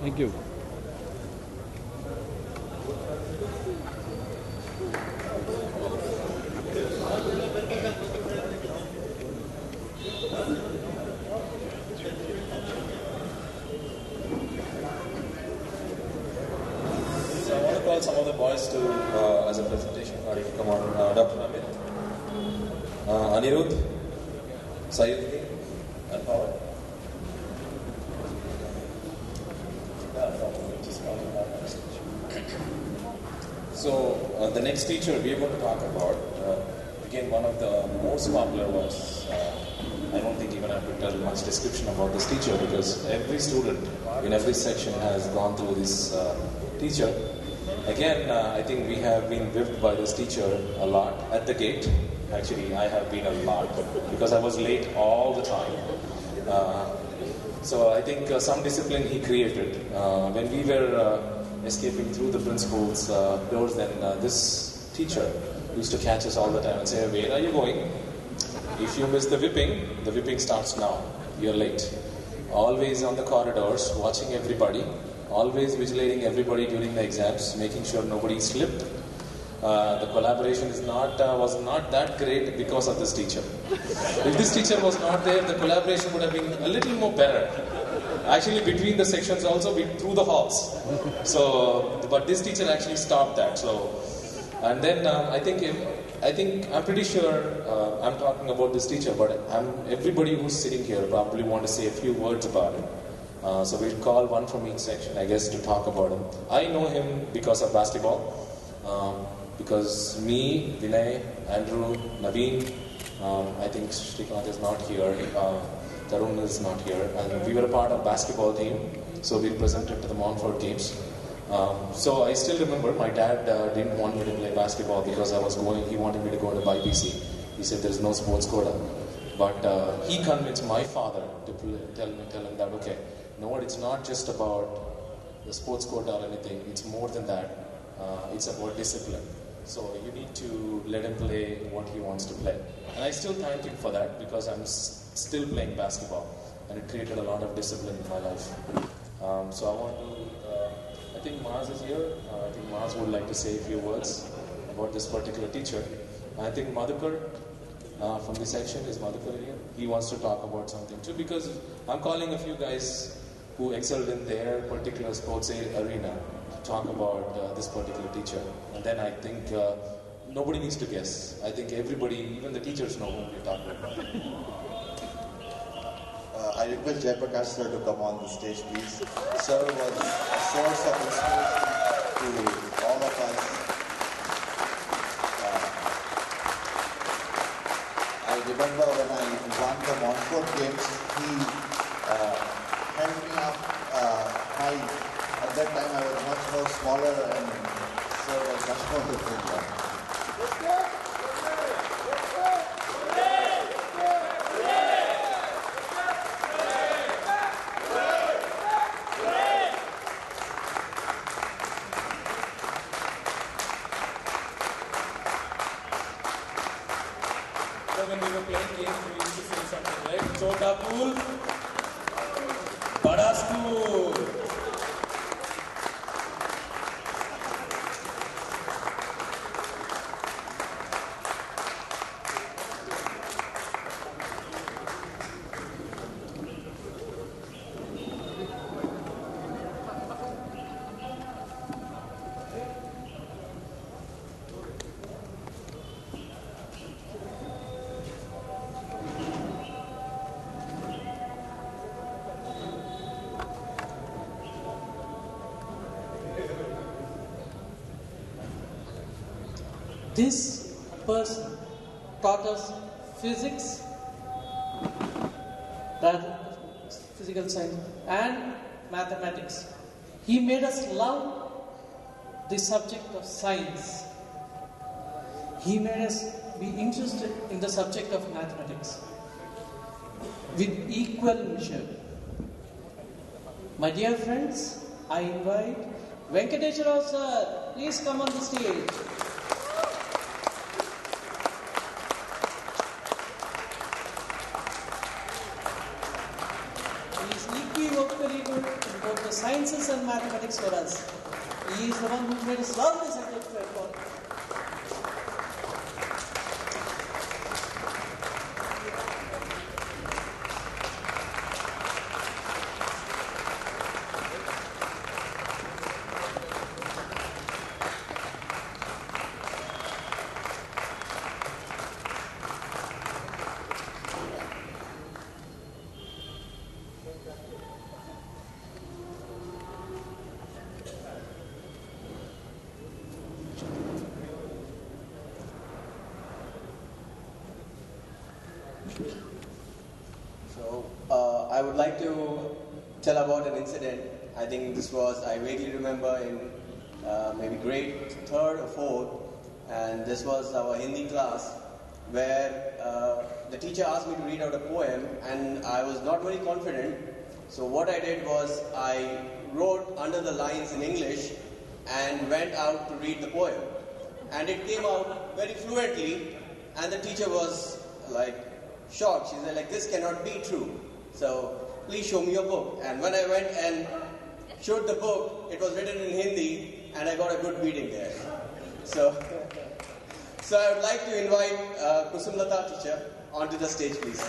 Thank you. So I want to call some of the boys to as a presentation card. If you come on, Dr. Amit, Anirudh, Sayuddin, and Pawan. So the next teacher we are going to talk about, again one of the most popular ones. I don't think even I have to tell much description about this teacher because every student in every section has gone through this teacher. Again, I think we have been whipped by this teacher a lot at the gate. Actually, I have been a lot because I was late all the time. So I think some discipline he created. When we were escaping through the principal's doors, then this teacher used to catch us all the time and say, "Where are you going? If you miss the whipping starts now. You're late." Always on the corridors, watching everybody, always vigilating everybody during the exams, making sure nobody slipped. The collaboration was not that great because of this teacher. If this teacher was not there, the collaboration would have been a little more better. Actually, between the sections also, through the halls. So, but this teacher actually stopped that. So, and then I'm pretty sure I'm talking about this teacher, but everybody who's sitting here probably want to say a few words about him. So we'll call one from each section, I guess, to talk about him. I know him because of basketball. Because me, Vinay, Andrew, Naveen, I think Shrikant is not here, Tarun is not here, and we were a part of basketball team, so we presented to the Montfort games. So I still remember my dad didn't want me to play basketball because he wanted me to go to BIPC. He said there's no sports quota. But he convinced my father to tell him that, okay, you know what, it's not just about the sports quota or anything, it's more than that. It's about discipline. So you need to let him play what he wants to play. And I still thank him for that because I'm still playing basketball and it created a lot of discipline in my life. So I think Maz is here. I think Maz would like to say a few words about this particular teacher. I think Madhukar from this section is Madhukar here. He wants to talk about something too because I'm calling a few guys who excelled in their particular sports arena to talk about this particular teacher. And then I think nobody needs to guess. I think everybody, even the teachers, know whom we're talking about. I request Jayaprakash sir to come on the stage, please. Sir was a source of inspiration to all of us. I remember when I won the Montfort games, he held me up high. At that time I was much more smaller and sir was much more different. When we were playing games, we used to say something like, "Chota pool, bada school." This person taught us physics, physical science, and mathematics. He made us love the subject of science. He made us be interested in the subject of mathematics with equal measure. My dear friends, I invite Venkateshwara Rao sir, please come on the stage. He is equivocally good in both the sciences and mathematics for us. He is the one who made us love the subject for. I would like to tell about an incident. I think this was, I vaguely remember in maybe grade 3rd or 4th, and this was our Hindi class where the teacher asked me to read out a poem, and I was not very confident. So what I did was I wrote under the lines in English and went out to read the poem. And it came out very fluently, and the teacher was like shocked. She said, like, this cannot be true. So please show me your book. And when I went and showed the book, it was written in Hindi, and I got a good beating there. So I would like to invite Kusumlata teacher onto the stage, please.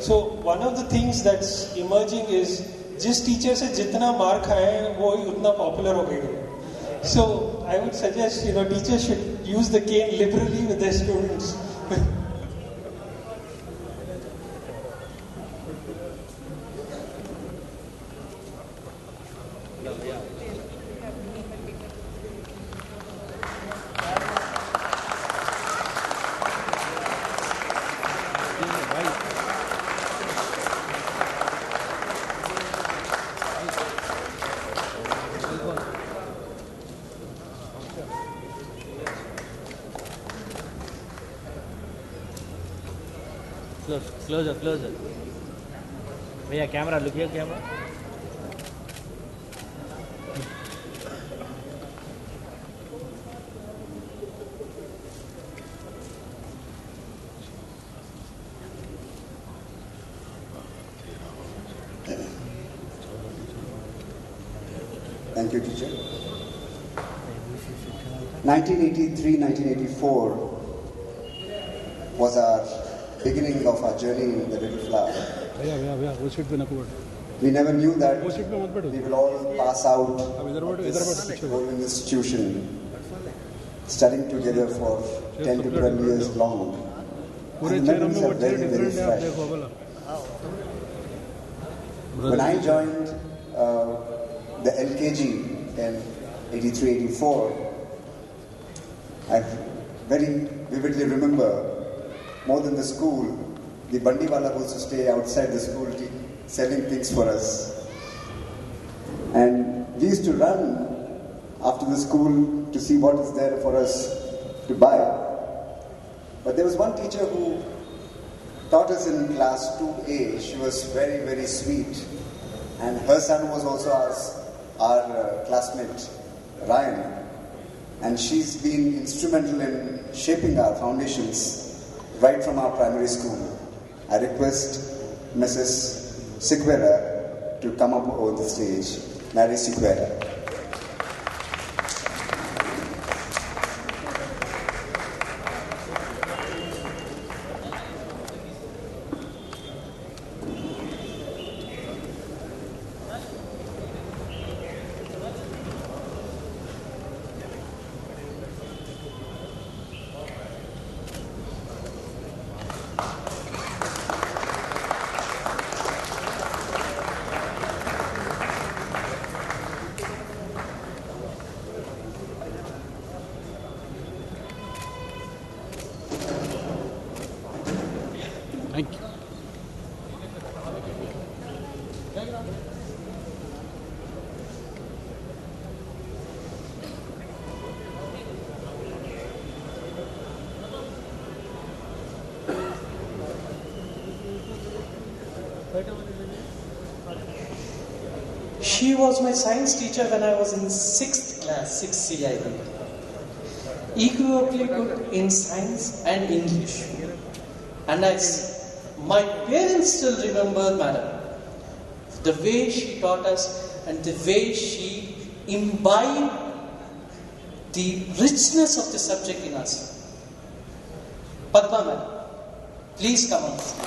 So one of the things that's emerging is जिस teacher से जितना मार खाए वो ही उतना popular हो गई. So I would suggest teachers should use the cane liberally with their students. Closer. भैया camera look here camera. Thank you, teacher. 1983-1984 was our beginning of our journey in the Little Flower. We never knew that we will all pass out of this golden institution, studying together for 10 to 12 years long. And the memories are very, very fresh. When I joined the LKG in 83-84, I very vividly remember, more than the school, the Bandiwala used to stay outside the school selling things for us. And we used to run after the school to see what is there for us to buy. But there was one teacher who taught us in class 2A. She was very, very sweet. And her son was also our classmate, Ryan. And she's been instrumental in shaping our foundations right from our primary school. I request Mrs. Siquera to come up over the stage. Mary Siquera. Thank you. She was my science teacher when I was in 6th class, 6C I think. Equally good in science and English. And my parents still remember Madam. The way she taught us and the way she imbibed the richness of the subject in us. Padma Madam, please come on the stage.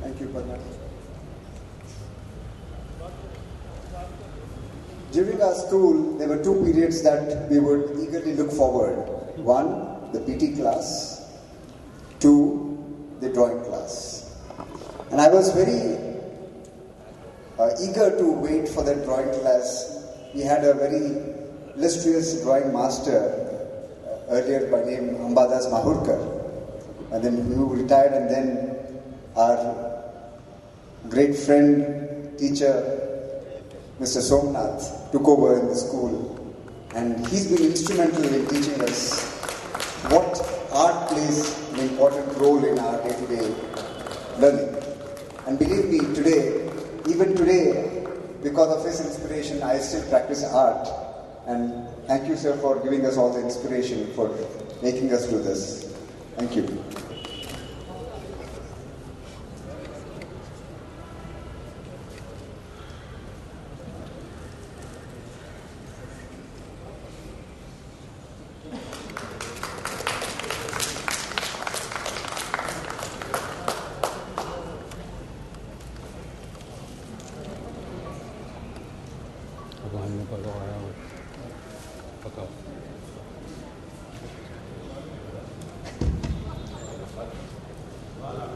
Thank you, Padma. During our school, there were 2 periods that we would eagerly look forward. 1, the PT class. 2, the drawing class. And I was very eager to wait for that drawing class. We had a very illustrious drawing master earlier by name Ambadas Mahurkar, and then who retired, and then our great friend, teacher, Mr. Somnath, took over in the school, and he's been instrumental in teaching us what art plays an important role in our day-to-day learning. And believe me, even today, because of his inspiration, I still practice art. And thank you, sir, for giving us all the inspiration, for making us do this. Thank you.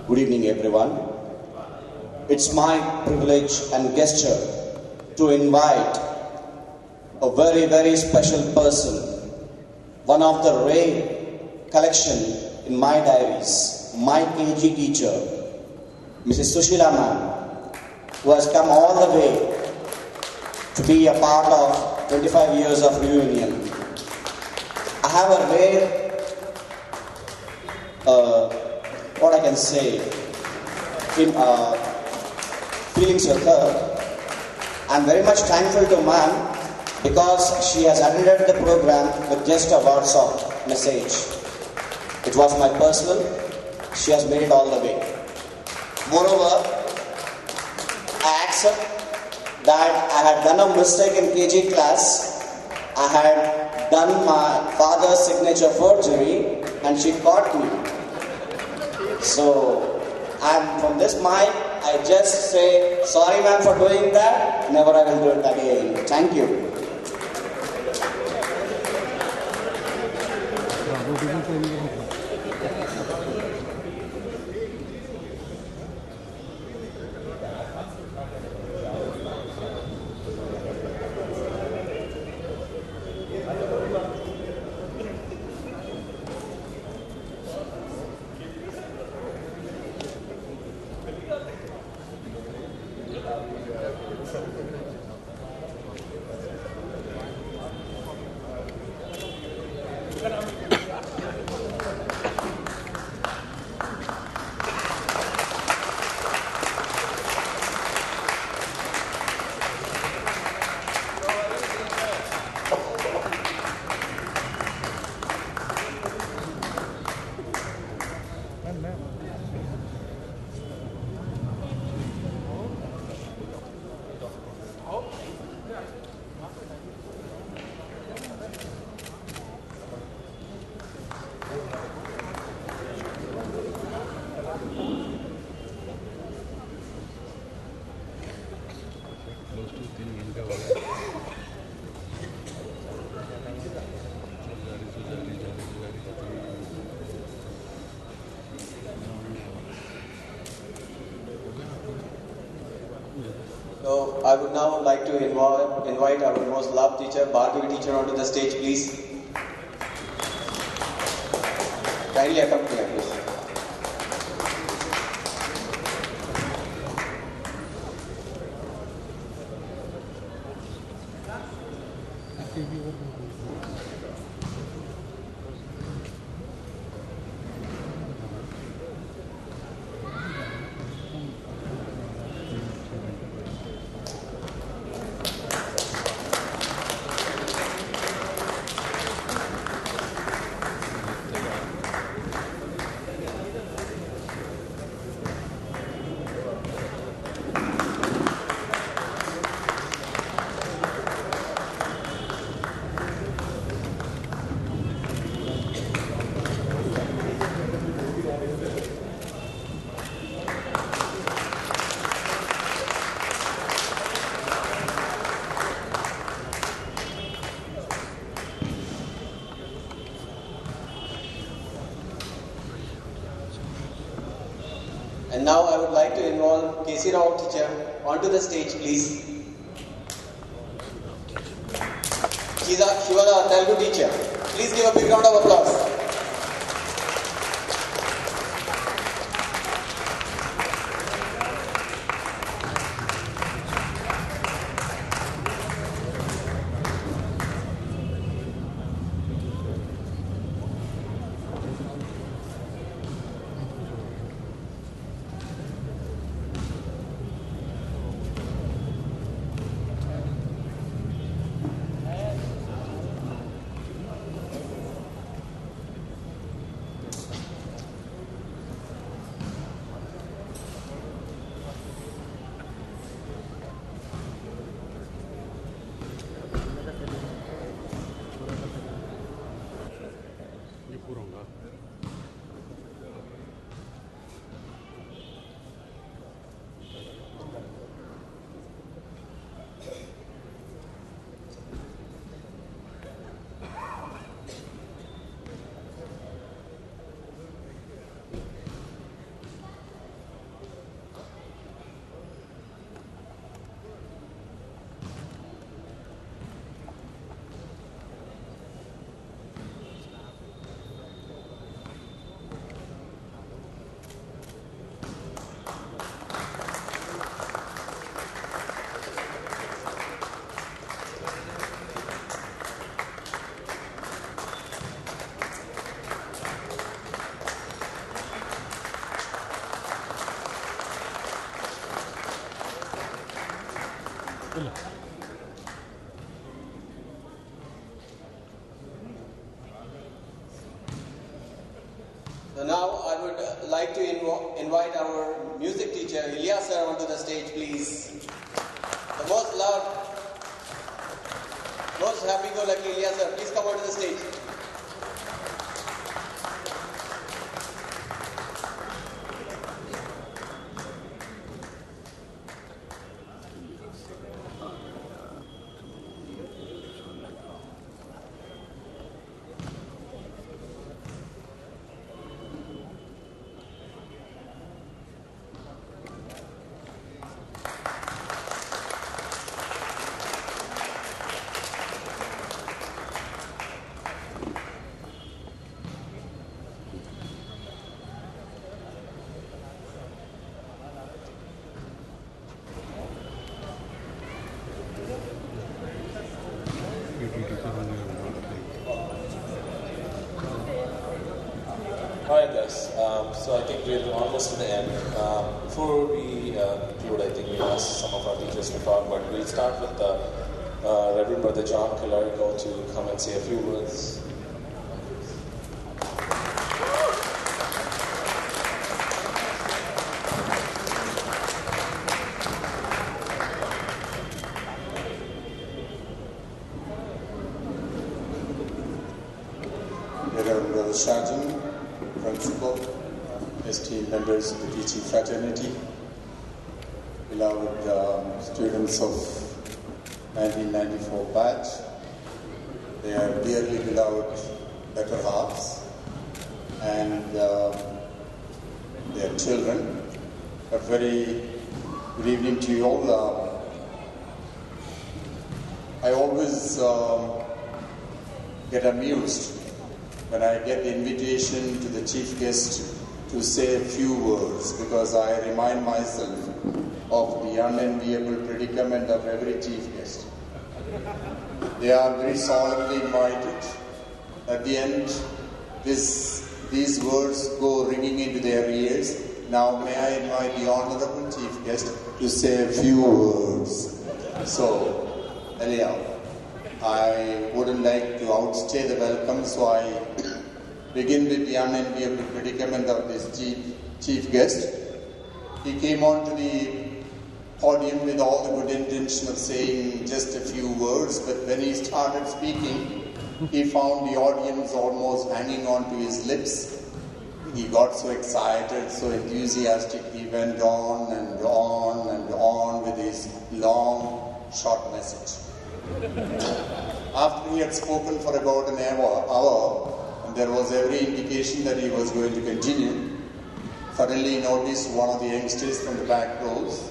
Good evening, everyone. It's my privilege and gesture to invite a very, very special person, one of the rare collection in my diaries, my KG teacher, Mrs. Sushila ma'am, who has come all the way to be a part of 25 years of reunion. I have a rare what I can say, feelings with her. I'm very much thankful to ma'am because she has attended the program with just a WhatsApp message. It was my personal, she has made it all the way. Moreover, I accept that I had done a mistake in KG class. I had done my father's signature forgery and she caught me. So, and from this mic, I just say, sorry ma'am for doing that, never I will do it again. Thank you. So I would now like to invite our most loved teacher, Bhargavi teacher, onto the stage, please. Kindly accompany her, please. And now I would like to involve K.C. Rao teacher onto the stage, please. She was our Telugu teacher. Please give a big round of applause. So now I would like to invite our music teacher, Ilya sir, onto the stage, please. The most loud, most happy-go-lucky Ilya sir, please come onto the stage. Alright guys, so I think we're almost to the end. Before we conclude, I think we'll ask some of our teachers to talk, but we'll start with Reverend Brother John Calarico to come and say a few words. Reverend Brother Sergeant, Principal, esteemed members of the teaching fraternity, beloved students of 1994 batch, their dearly beloved better halves, and their children. A very good evening to you all. I always get amused when I get the invitation to the chief guest to say a few words, because I remind myself of the unenviable predicament of every chief guest. They are very solemnly invited. At the end, these words go ringing into their ears. Now may I invite the honorable chief guest to say a few words. So, anyhow, I wouldn't like to outstay the welcome, so I begin with the unenviable predicament of this chief guest. He came onto the podium with all the good intention of saying just a few words, but when he started speaking, he found the audience almost hanging on to his lips. He got so excited, so enthusiastic, he went on and on and on with his long, short message. After he had spoken for about an hour, and there was every indication that he was going to continue, suddenly he noticed one of the youngsters from the back rows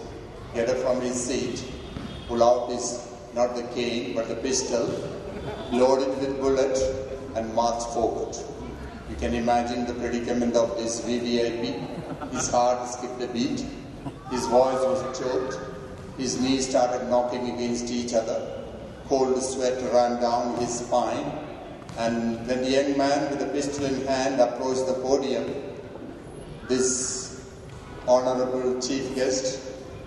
get up from his seat, pull out his, not the cane, but the pistol, load it with bullet, and march forward. You can imagine the predicament of this VVIP. His heart skipped a beat, his voice was choked, his knees started knocking against each other, cold sweat ran down his spine, and when the young man with the pistol in hand approached the podium, this honorable chief guest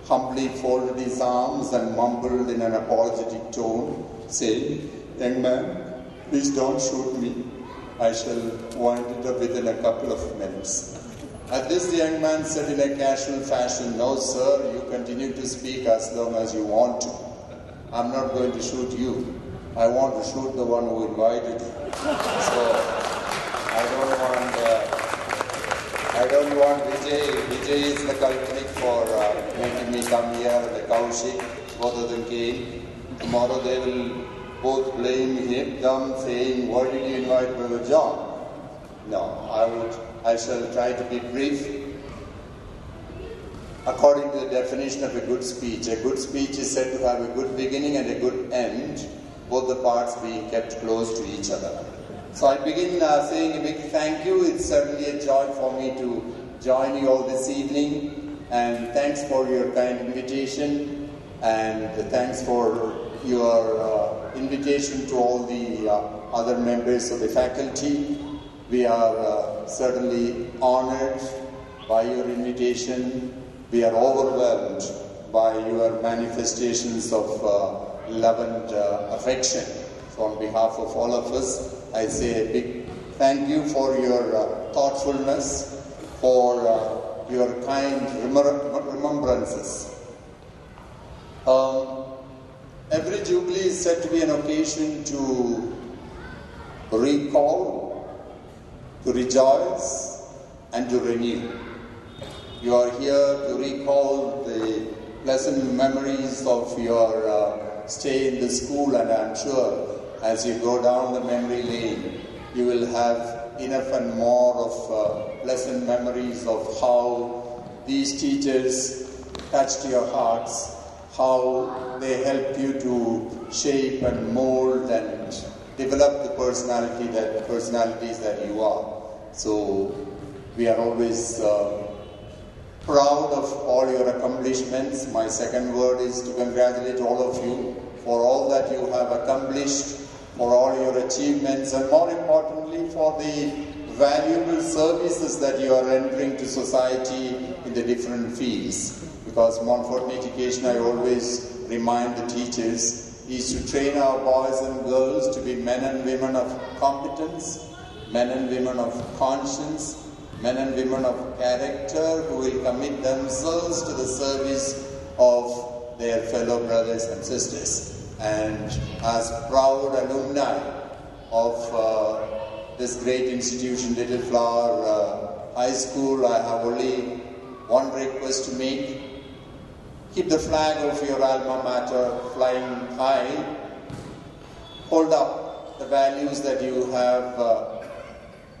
humbly folded his arms and mumbled in an apologetic tone, saying, "Young man, please don't shoot me. I shall wind it up within a couple of minutes." At this, the young man said in a casual fashion, "No, sir, you continue to speak as long as you want to. I'm not going to shoot you. I want to shoot the one who invited you. So, I don't want Vijay. Vijay is the culprit for making me come here, the Kaushik, both of them came. Tomorrow they will both blame them, saying, "Why did you invite Brother John?" No, I shall try to be brief. According to the definition of a good speech is said to have a good beginning and a good end, both the parts being kept close to each other. So I begin saying a big thank you. It's certainly a joy for me to join you all this evening, and thanks for your kind invitation, and thanks for your invitation to all the other members of the faculty. We are certainly honored by your invitation. We are overwhelmed by your manifestations of love and affection. So on behalf of all of us, I say a big thank you for your thoughtfulness, for your kind remembrances. Every Jubilee is said to be an occasion to recall, to rejoice, and to renew. You are here to recall the pleasant memories of your stay in the school, and I'm sure as you go down the memory lane, you will have enough and more of pleasant memories of how these teachers touched your hearts, how they helped you to shape and mold and develop the personalities that you are. So we are always proud of all your accomplishments. My second word is to congratulate all of you for all that you have accomplished, for all your achievements, and more importantly for the valuable services that you are rendering to society in the different fields. Because Montfort Education, I always remind the teachers, is to train our boys and girls to be men and women of competence, men and women of conscience, men and women of character who will commit themselves to the service of their fellow brothers and sisters. And as proud alumni of this great institution, Little Flower High School, I have only one request to make. Keep the flag of your alma mater flying high. Hold up the values that you have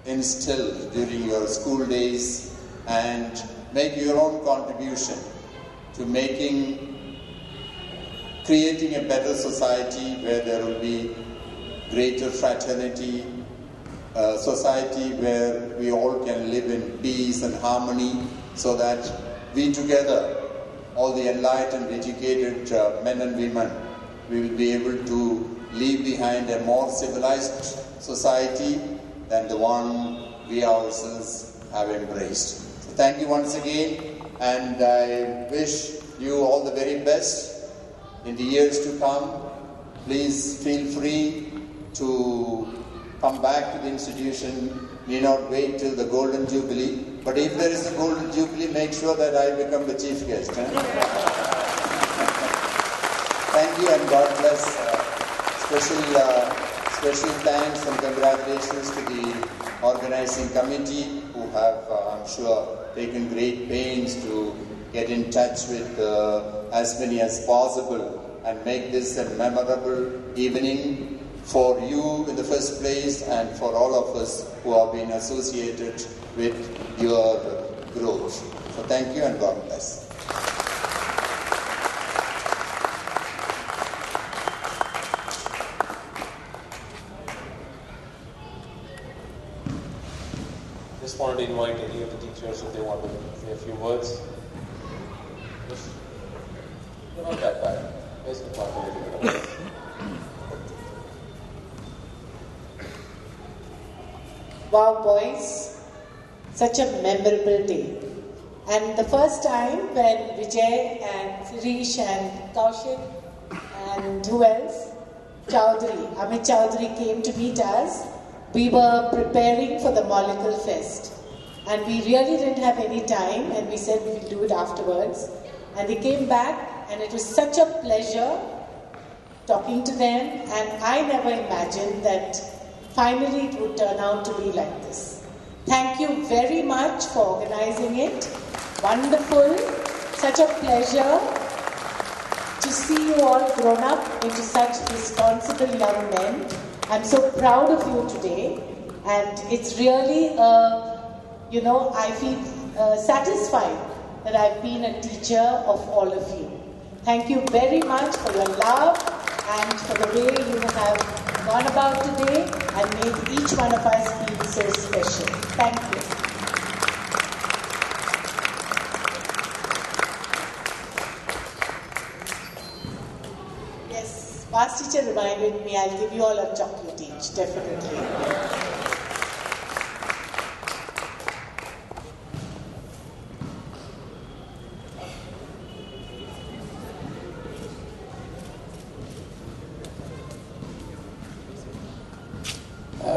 instilled during your school days and make your own contribution to creating a better society where there will be greater fraternity, a society where we all can live in peace and harmony, so that we together, all the enlightened, educated men and women, we will be able to leave behind a more civilized society than the one we ourselves have embraced. So thank you once again, and I wish you all the very best in the years to come. Please feel free to come back to the institution. Need not wait till the Golden Jubilee. But if there is a Golden Jubilee, make sure that I become the chief guest. Thank you and God bless. Special thanks and congratulations to the organizing committee who have, I'm sure, taken great pains to get in touch with as many as possible and make this a memorable evening for you in the first place and for all of us who have been associated with your growth. So thank you and God bless. Just wanted to invite any of the teachers if they want to say a few words. You're not that bad. Where's the part of it? Wow, boys, such a memorable day. And the first time when Vijay and Sirish and Kaushik and who else? Amit Chowdhury came to meet us, we were preparing for the Molecule Fest. And we really didn't have any time and we said we'll do it afterwards. And they came back and it was such a pleasure talking to them, and I never imagined that finally it would turn out to be like this. Thank you very much for organizing it. Wonderful. Such a pleasure to see you all grown up into such responsible young men. I'm so proud of you today, and it's really, I feel satisfied that I've been a teacher of all of you. Thank you very much for your love and for the way you have gone about today and made each one of us feel so special. Thank you. Yes, past teacher reminded me I'll give you all a chocolate each, definitely.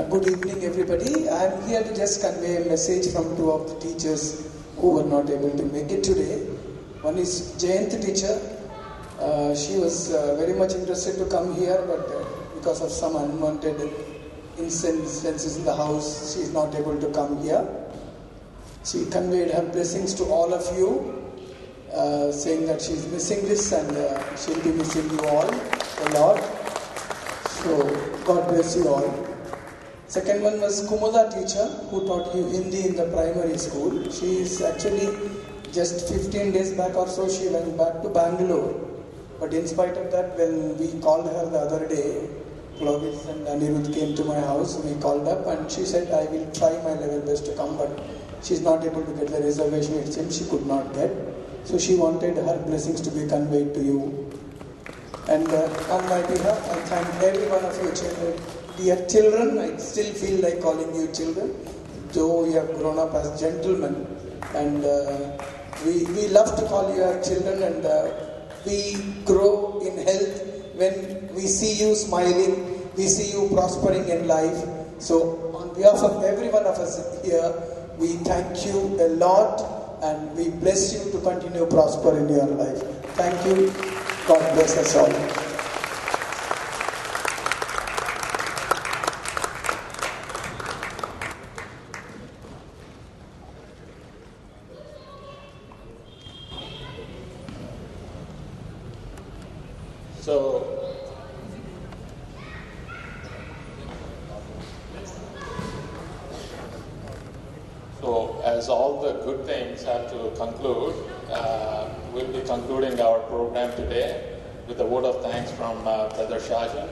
Good evening, everybody. I am here to just convey a message from two of the teachers who were not able to make it today. One is Jayant teacher. She was very much interested to come here, but because of some unwanted incidences in the house, she is not able to come here. She conveyed her blessings to all of you, saying that she is missing this and she will be missing you all a lot. So, God bless you all. Second one was Kumuda teacher, who taught you Hindi in the primary school. She is actually just 15 days back or so, she went back to Bangalore. But in spite of that, when we called her the other day, Clovis and Anirudh came to my house, we called up and she said, I will try my level best to come, but she's not able to get the reservation, it seems she could not get. So she wanted her blessings to be conveyed to you. And on my behalf, I thank every one of you children. Dear children, I still feel like calling you children. though you have grown up as gentlemen, and we love to call you our children, and we grow in health when we see you smiling, we see you prospering in life. So on behalf of every one of us here, we thank you a lot, and we bless you to continue prosper in your life. Thank you. God bless us all. So as all the good things have to conclude, we'll be concluding our program today with a word of thanks from Brother Shahjan.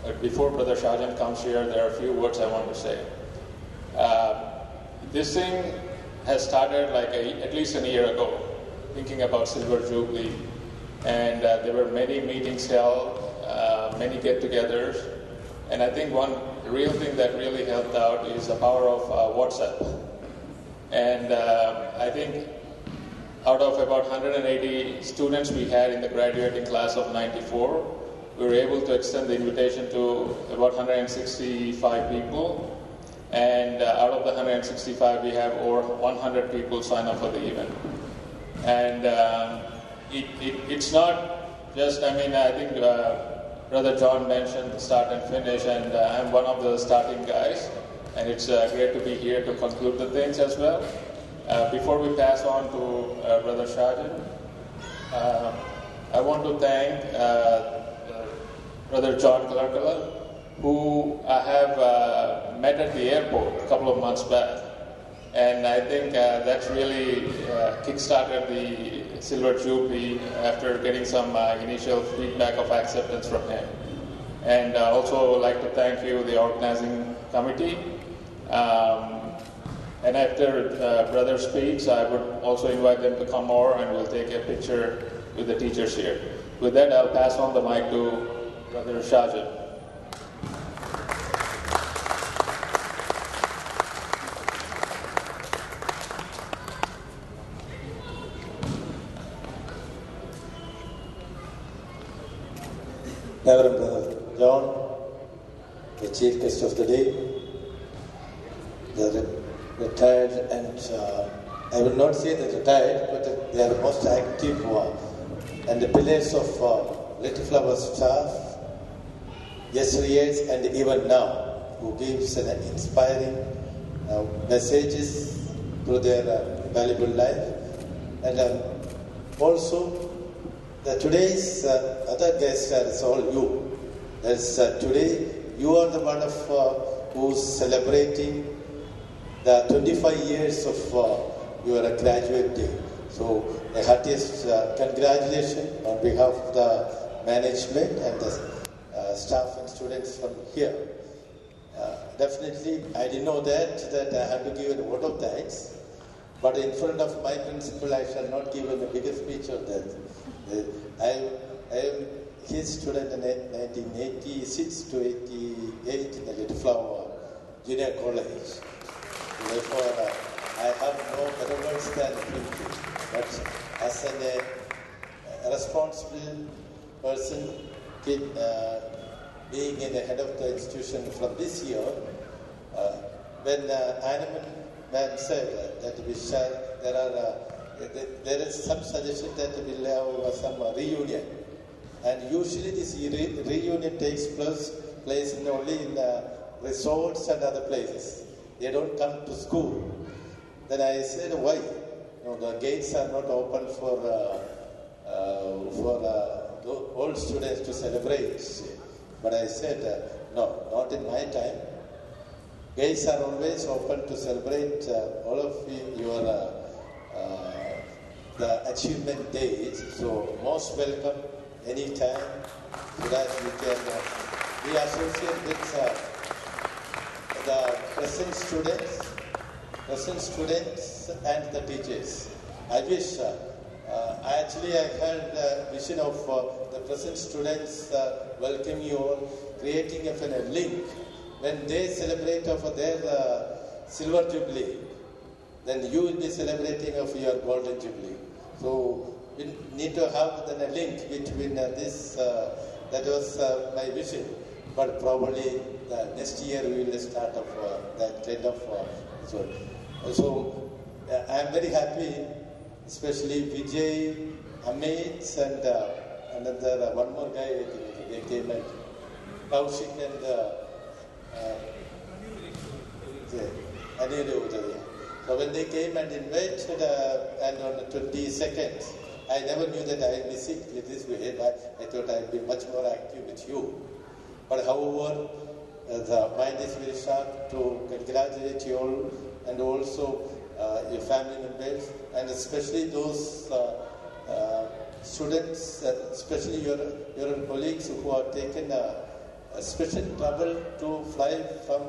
But before Brother Shahjan comes here, there are a few words I want to say. This thing has started like at least a year ago, thinking about Silver Jubilee, and there were many meetings held, many get-togethers, and I think one real thing that really helped out is the power of WhatsApp. And I think out of about 180 students we had in the graduating class of 94, we were able to extend the invitation to about 165 people. And out of the 165, we have over 100 people sign up for the event. And it's not just, I mean, I think Brother John mentioned the start and finish, and I'm one of the starting guys. And it's great to be here to conclude the things as well. Before we pass on to Brother Shahjan, I want to thank Brother John Clarkala, who I have met at the airport a couple of months back. And I think that's really kick-started the Silver Jubilee after getting some initial feedback of acceptance from him. And also like to thank you, the organizing committee. And after Brother speaks, I would also invite them to come over and we'll take a picture with the teachers here. With that, I'll pass on the mic to Brother Shahjan. Reverend Brother John, the chief guest of the day, the retired, and I will not say the retired, but they are the most active and the pillars of Little Flower staff, yesteryears and even now, who gives an inspiring messages through their valuable life. And also, today's other guests are all you. Today, you are the one of who's celebrating the 25 years of your graduate day. So, a heartiest congratulations on behalf of the management and the staff and students from here. Definitely, I didn't know that I have to give a word of thanks. But in front of my principal, I shall not give a bigger speech on that. I am his student in 1986 to 88 in the Little Flower Junior College. Therefore, I have no better words than him. But as a responsible person, being in the head of the institution from this year, when Animal Man said that we shall, there is some suggestion that we will have some reunion. And usually this reunion takes place only in resorts and other places. They don't come to school. Then I said, why? No, the gates are not open for old students to celebrate. But I said, no, not in my time. Gates are always open to celebrate all of your the achievement days. So most welcome anytime so that we can be associated with the present students and the teachers. I wish, I had a vision of the present students welcoming you all, creating a link. When they celebrate of their Silver Jubilee, then you will be celebrating of your Golden Jubilee. So we need to have then a link between this. That was my vision, but probably next year we will start off that kind of. So I am very happy, especially Vijay, Amit, and another one more guy. I think they came and Kaushik and Anirudh. So when they came and invited, and on the 22nd, I never knew that I would be sick with this way. I thought I would be much more active with you. But however, the mind is very sharp to congratulate you all, and also your family members, and especially those students, especially your colleagues who have taken a special trouble to fly from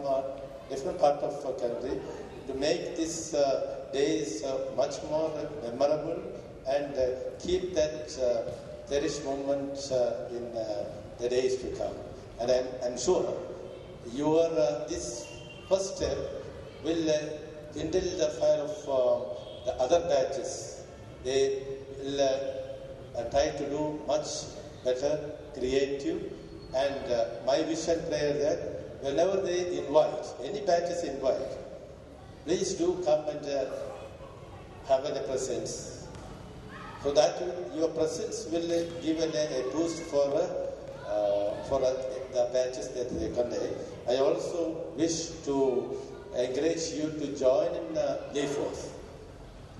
different part of the country to make this days much more memorable and keep that cherished moment in the days to come. And I'm sure your this first step will kindle the fire of the other batches. They will try to do much better, creative, and my vision prayer that whenever they invite, any batches invite, please do come and have a presence. So that your presence will give a boost for the batches that they conduct. I also wish to encourage you to join in LEFOS,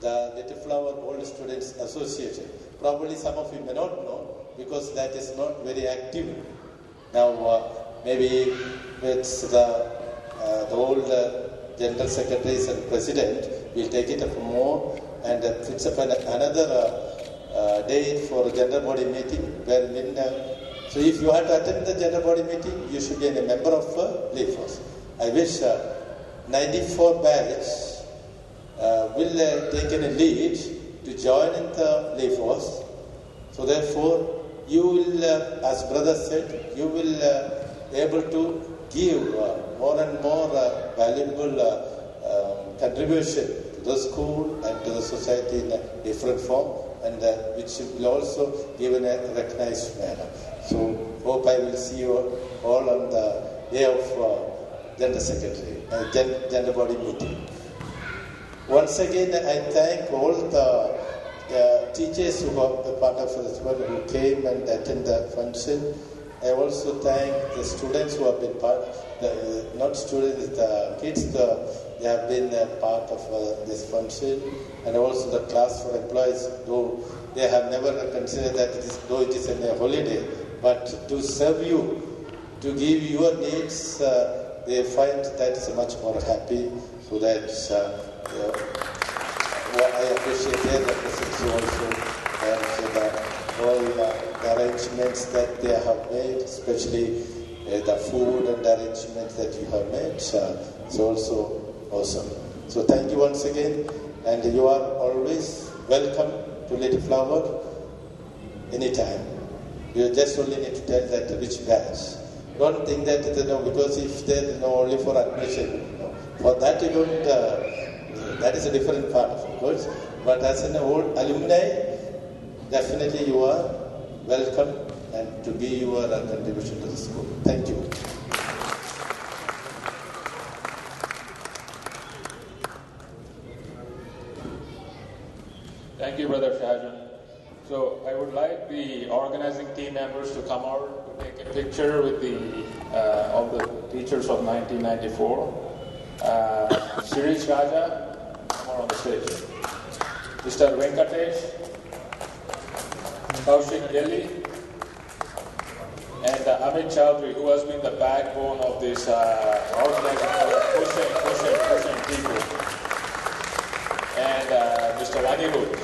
the Little Flower Old Students Association. Probably some of you may not know because that is not very active. Now maybe it's the old general secretaries and president will take it up more and fix up another date for general body meeting where so if you have to attend the general body meeting, you should be a member of LEFOS. I wish 94 batch will take a lead to join in the LEFOS. So therefore, you will, as brother said, you will able to give more and more valuable contribution to the school and to the society in a different form, and which will also give in a recognized manner. So hope I will see you all on the day of General Secretary, General Body meeting. Once again, I thank all the teachers who are part of this one who came and attended the function. I also thank the students who have been part, not students, the kids, they have been part of this function, and also the class for employees, though they have never considered that though it is a holiday, but to serve you, to give your needs, they find that is much more happy, so that I appreciate their presence also, and all the arrangements that they have made, especially the food and the arrangements that you have made, it's also awesome. So thank you once again, and you are always welcome to Little Flower anytime. You just only need to tell that which batch. Don't think that because if they only for admission, for that you don't. That is a different part, of course. But as an old alumni, definitely you are welcome and to be your contribution to the school. Thank you. Thank you, Brother Shahjan. So I would like the organizing team members to come out to take a picture with all the teachers of 1994. Shirish Raja, come on the stage. Mr. Venkatesh, Kaushik Delhi, and Amit Chaudhary, who has been the backbone of this organizing, pushing people, and Mr. Anirudh.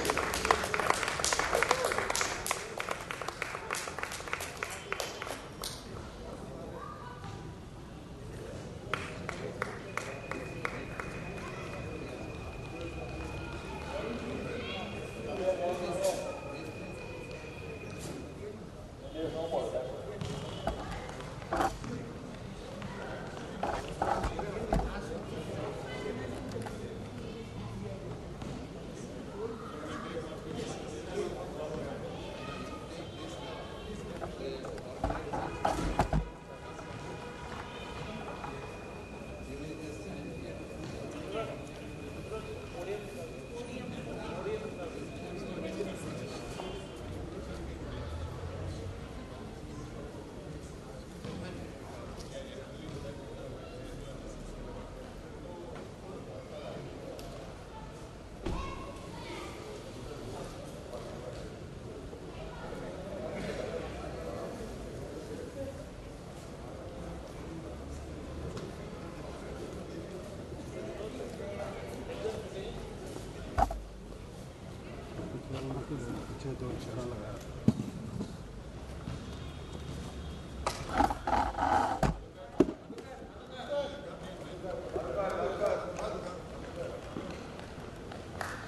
पीछे तो इशारा लगा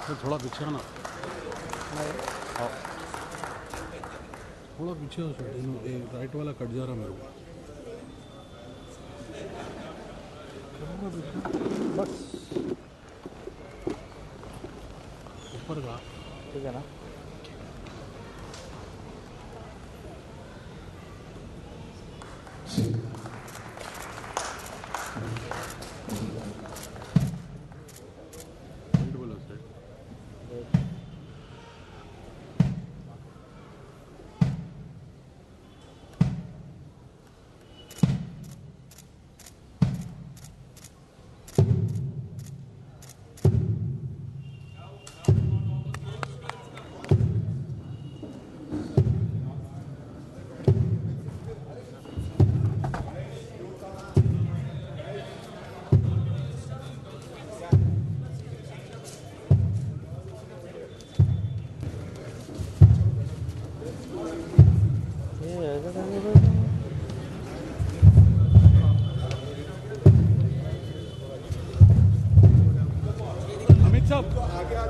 तो थोड़ा पीछे आना थोड़ा पीछे हो सकते राइट वाला कट जा रहा मेरे को बस ऊपर का ठीक है ना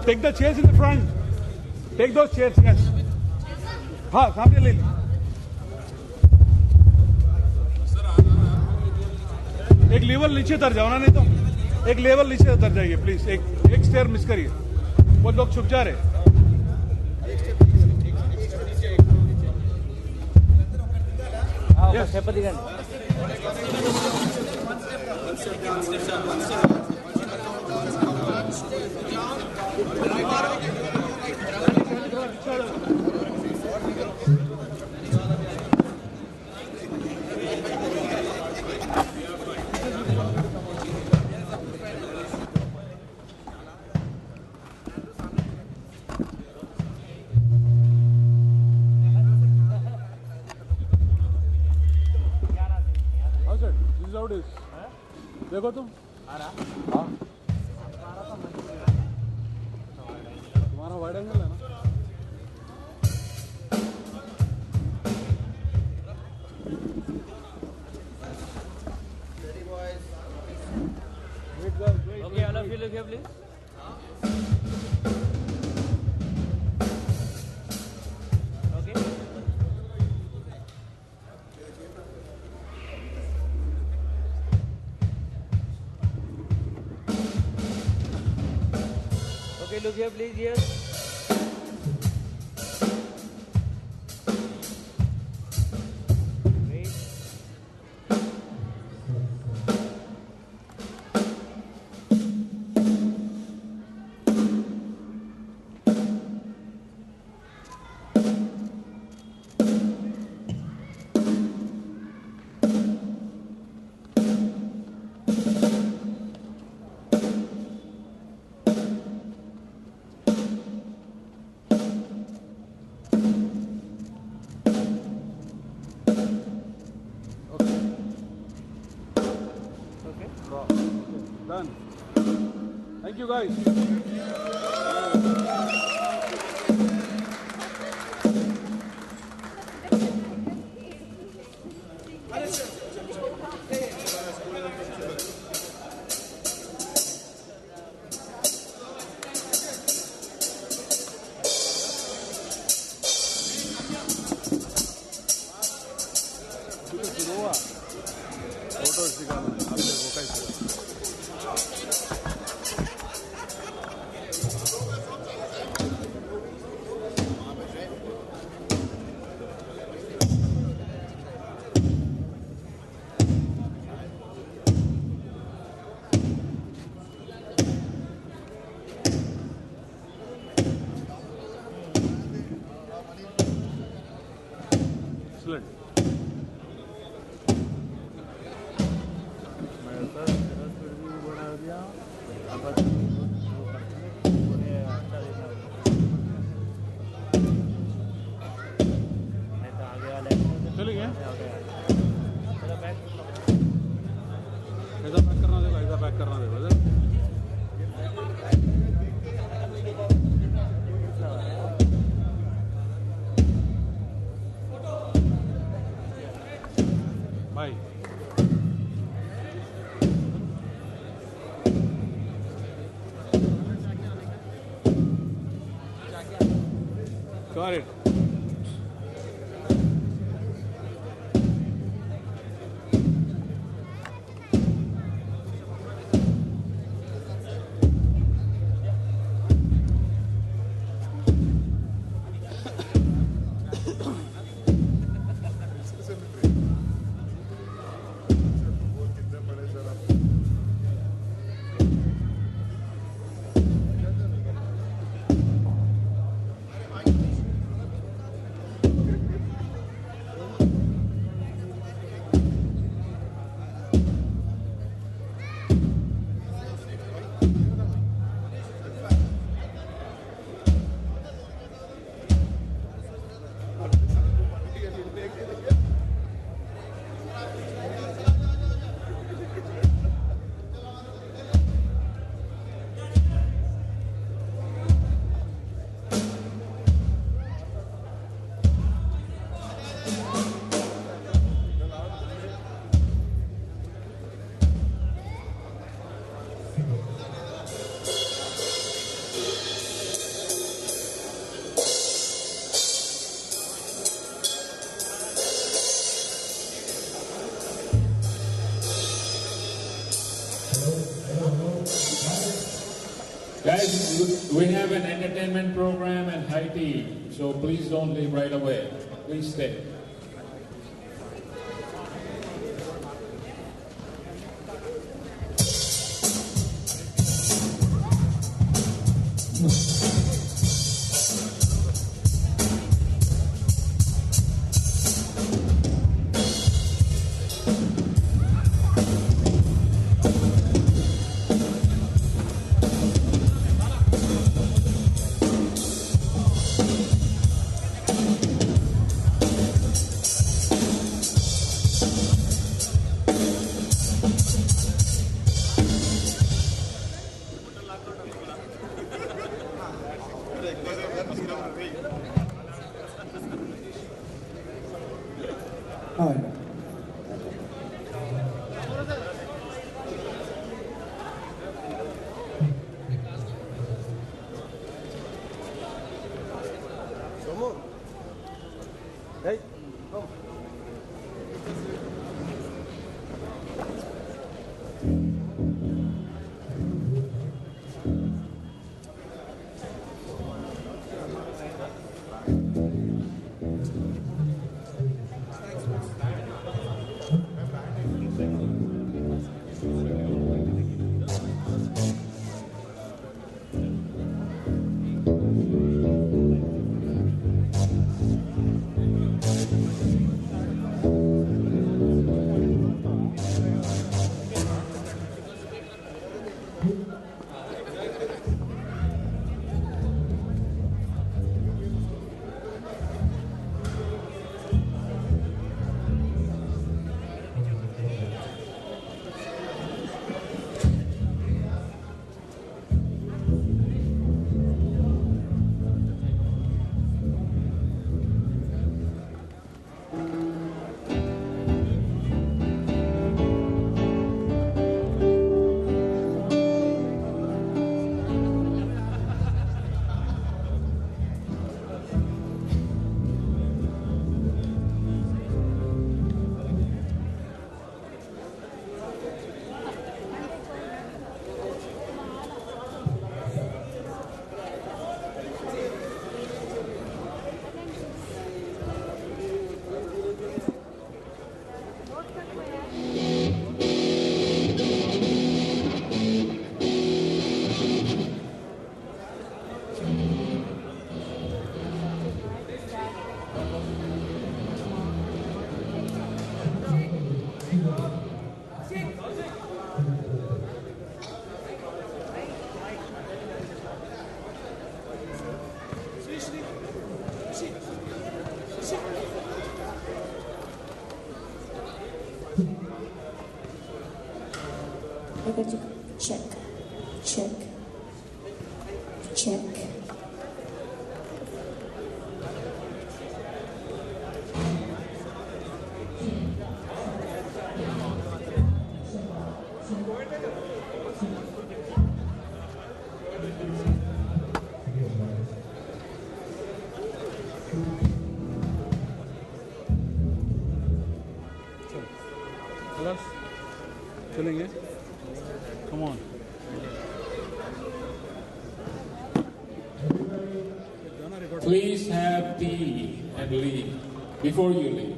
Take the chairs in the front. Take those chairs, yes. हाँ सामने ले ली. एक लेवल नीचे उतर जाओ ना नहीं तो एक लेवल नीचे उतर जाइए प्लीज एक स्टेयर मिस करिए वो लोग छुप जा रहे देखो तुम हाँ तुम्हारा वाइड एंगल है ना Okay, all of you look here, please. Okay. Okay, look here, please. Yes. Done. Thank you guys. Photos निकालना आप देखो कैसे Excellent. चले गए ऐसा पैक करना देगा ऐसा पैक करना देगा Got it. Guys, we have an entertainment program and high tea, so please don't leave right away. Please stay. Check, check, check. please have tea and leave before you leave.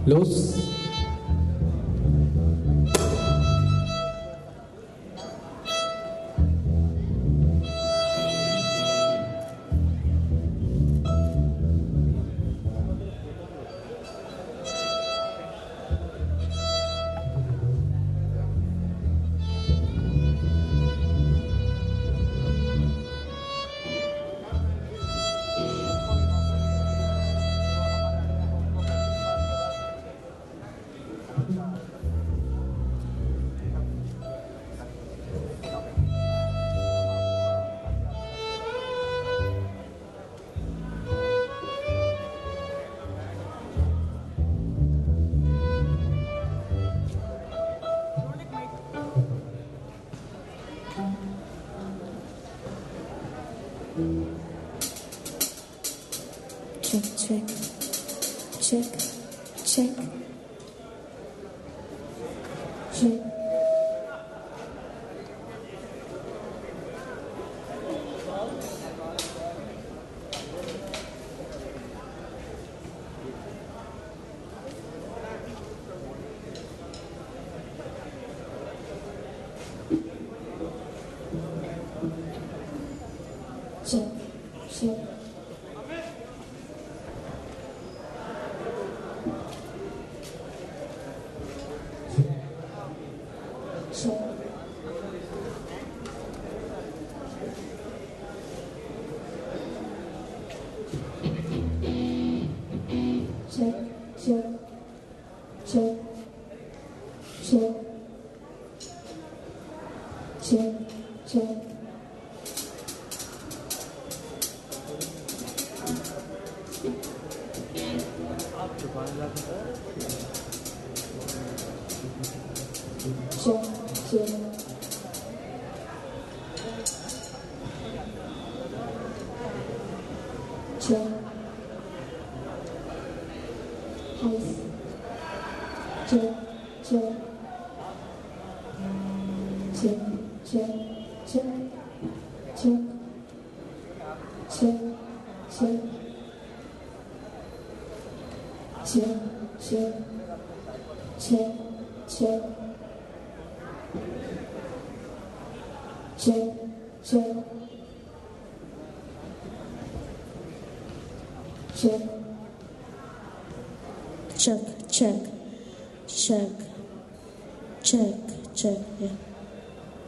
Los. Check, check, check, check, check. Check, check. Check, check, check, check, check, check. Check, check. Check. Ice. Check, check. Check, check, check, check, check, check, check, check, check, check, check, check, check. Check, check, check, check, check, yeah.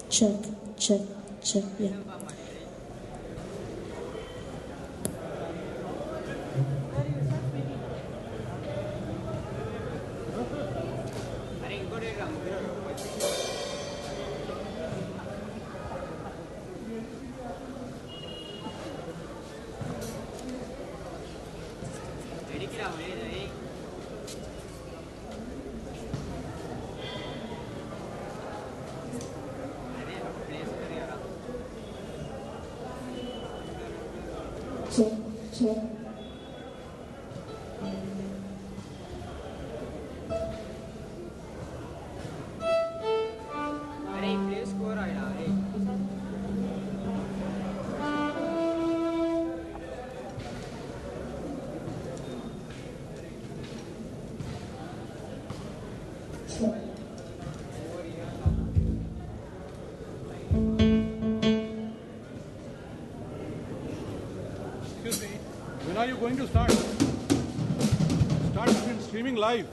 Check, check, check, yeah. Check, check. Excuse me, when are you going to start? Start streaming live.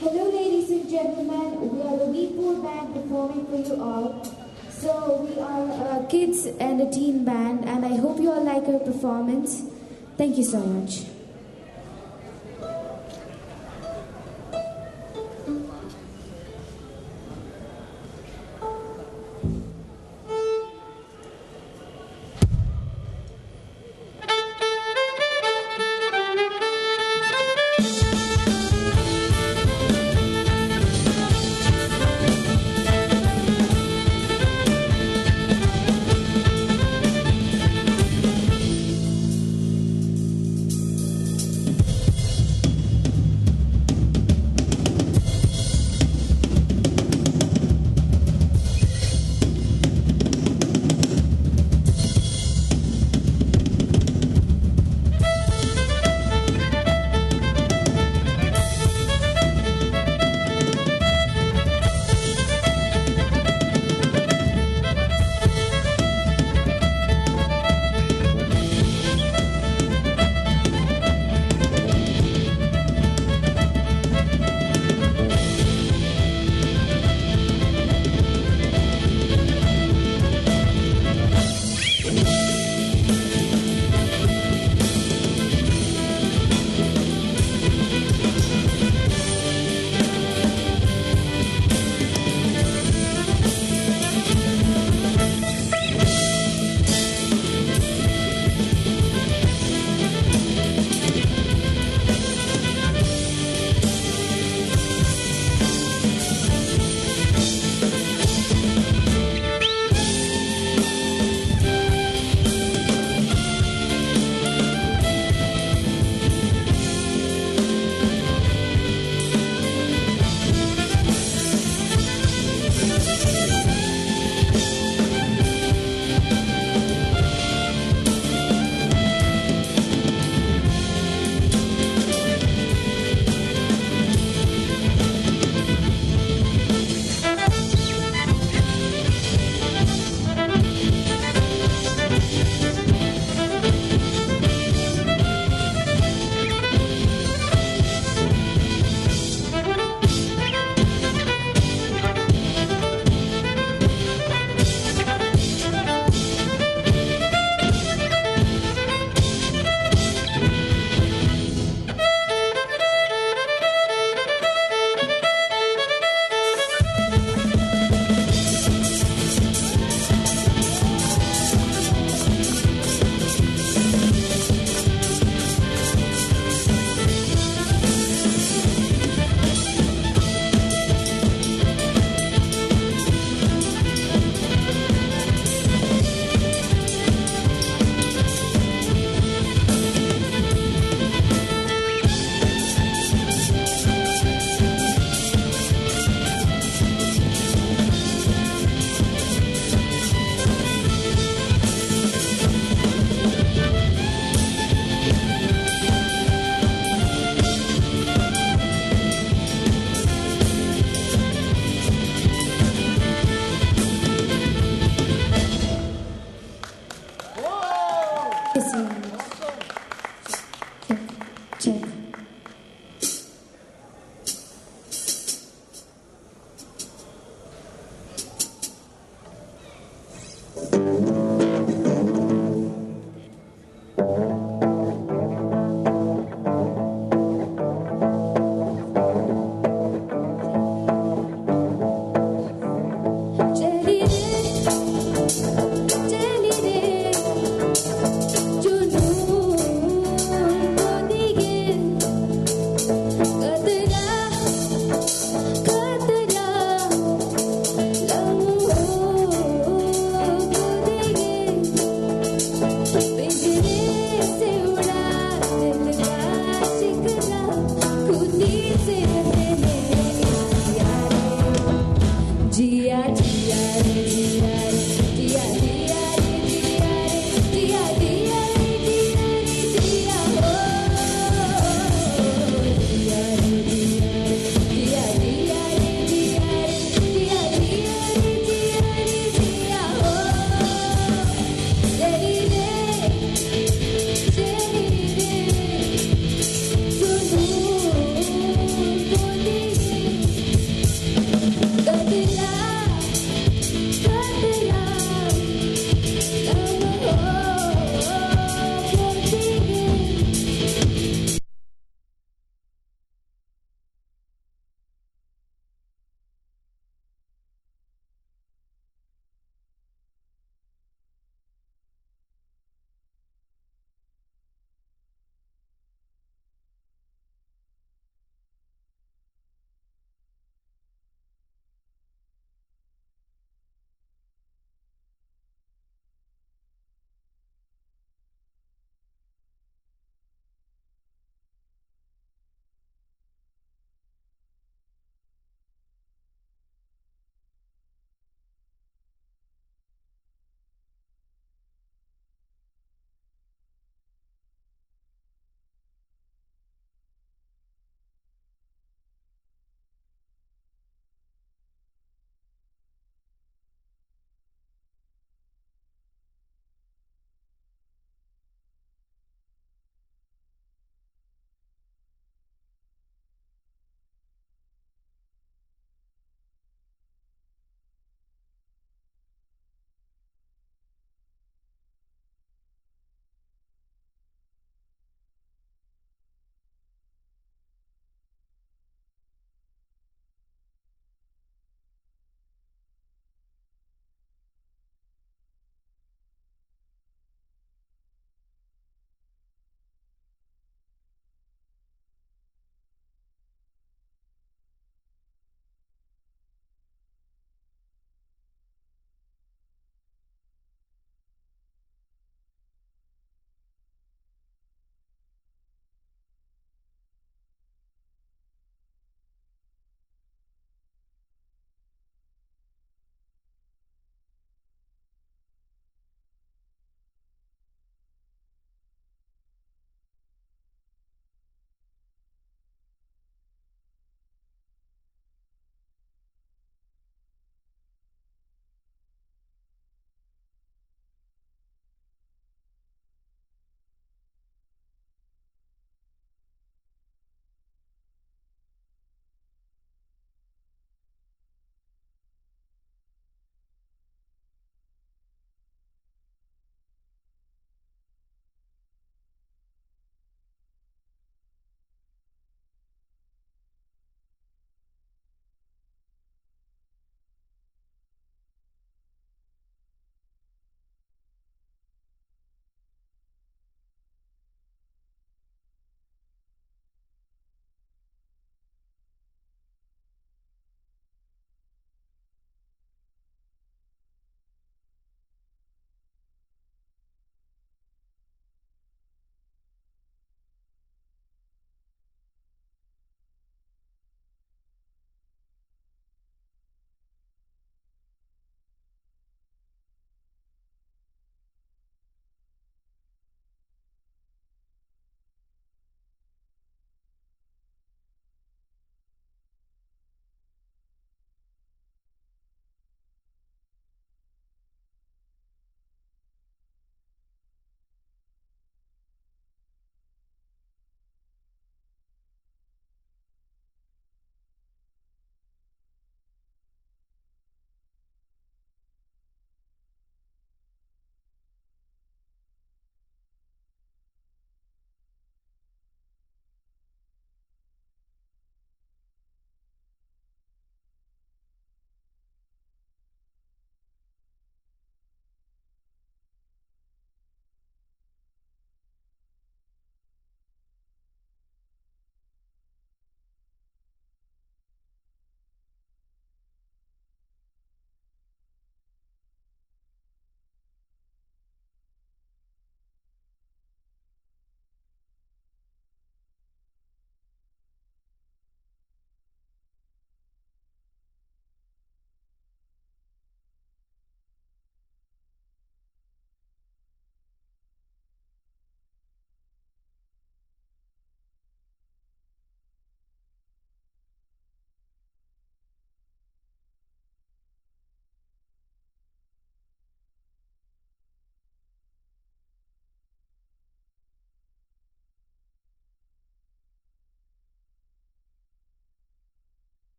Hello ladies and gentlemen, we are the V4 band performing for you all. So we are a kids and a teen band and I hope you all like our performance. Thank you so much.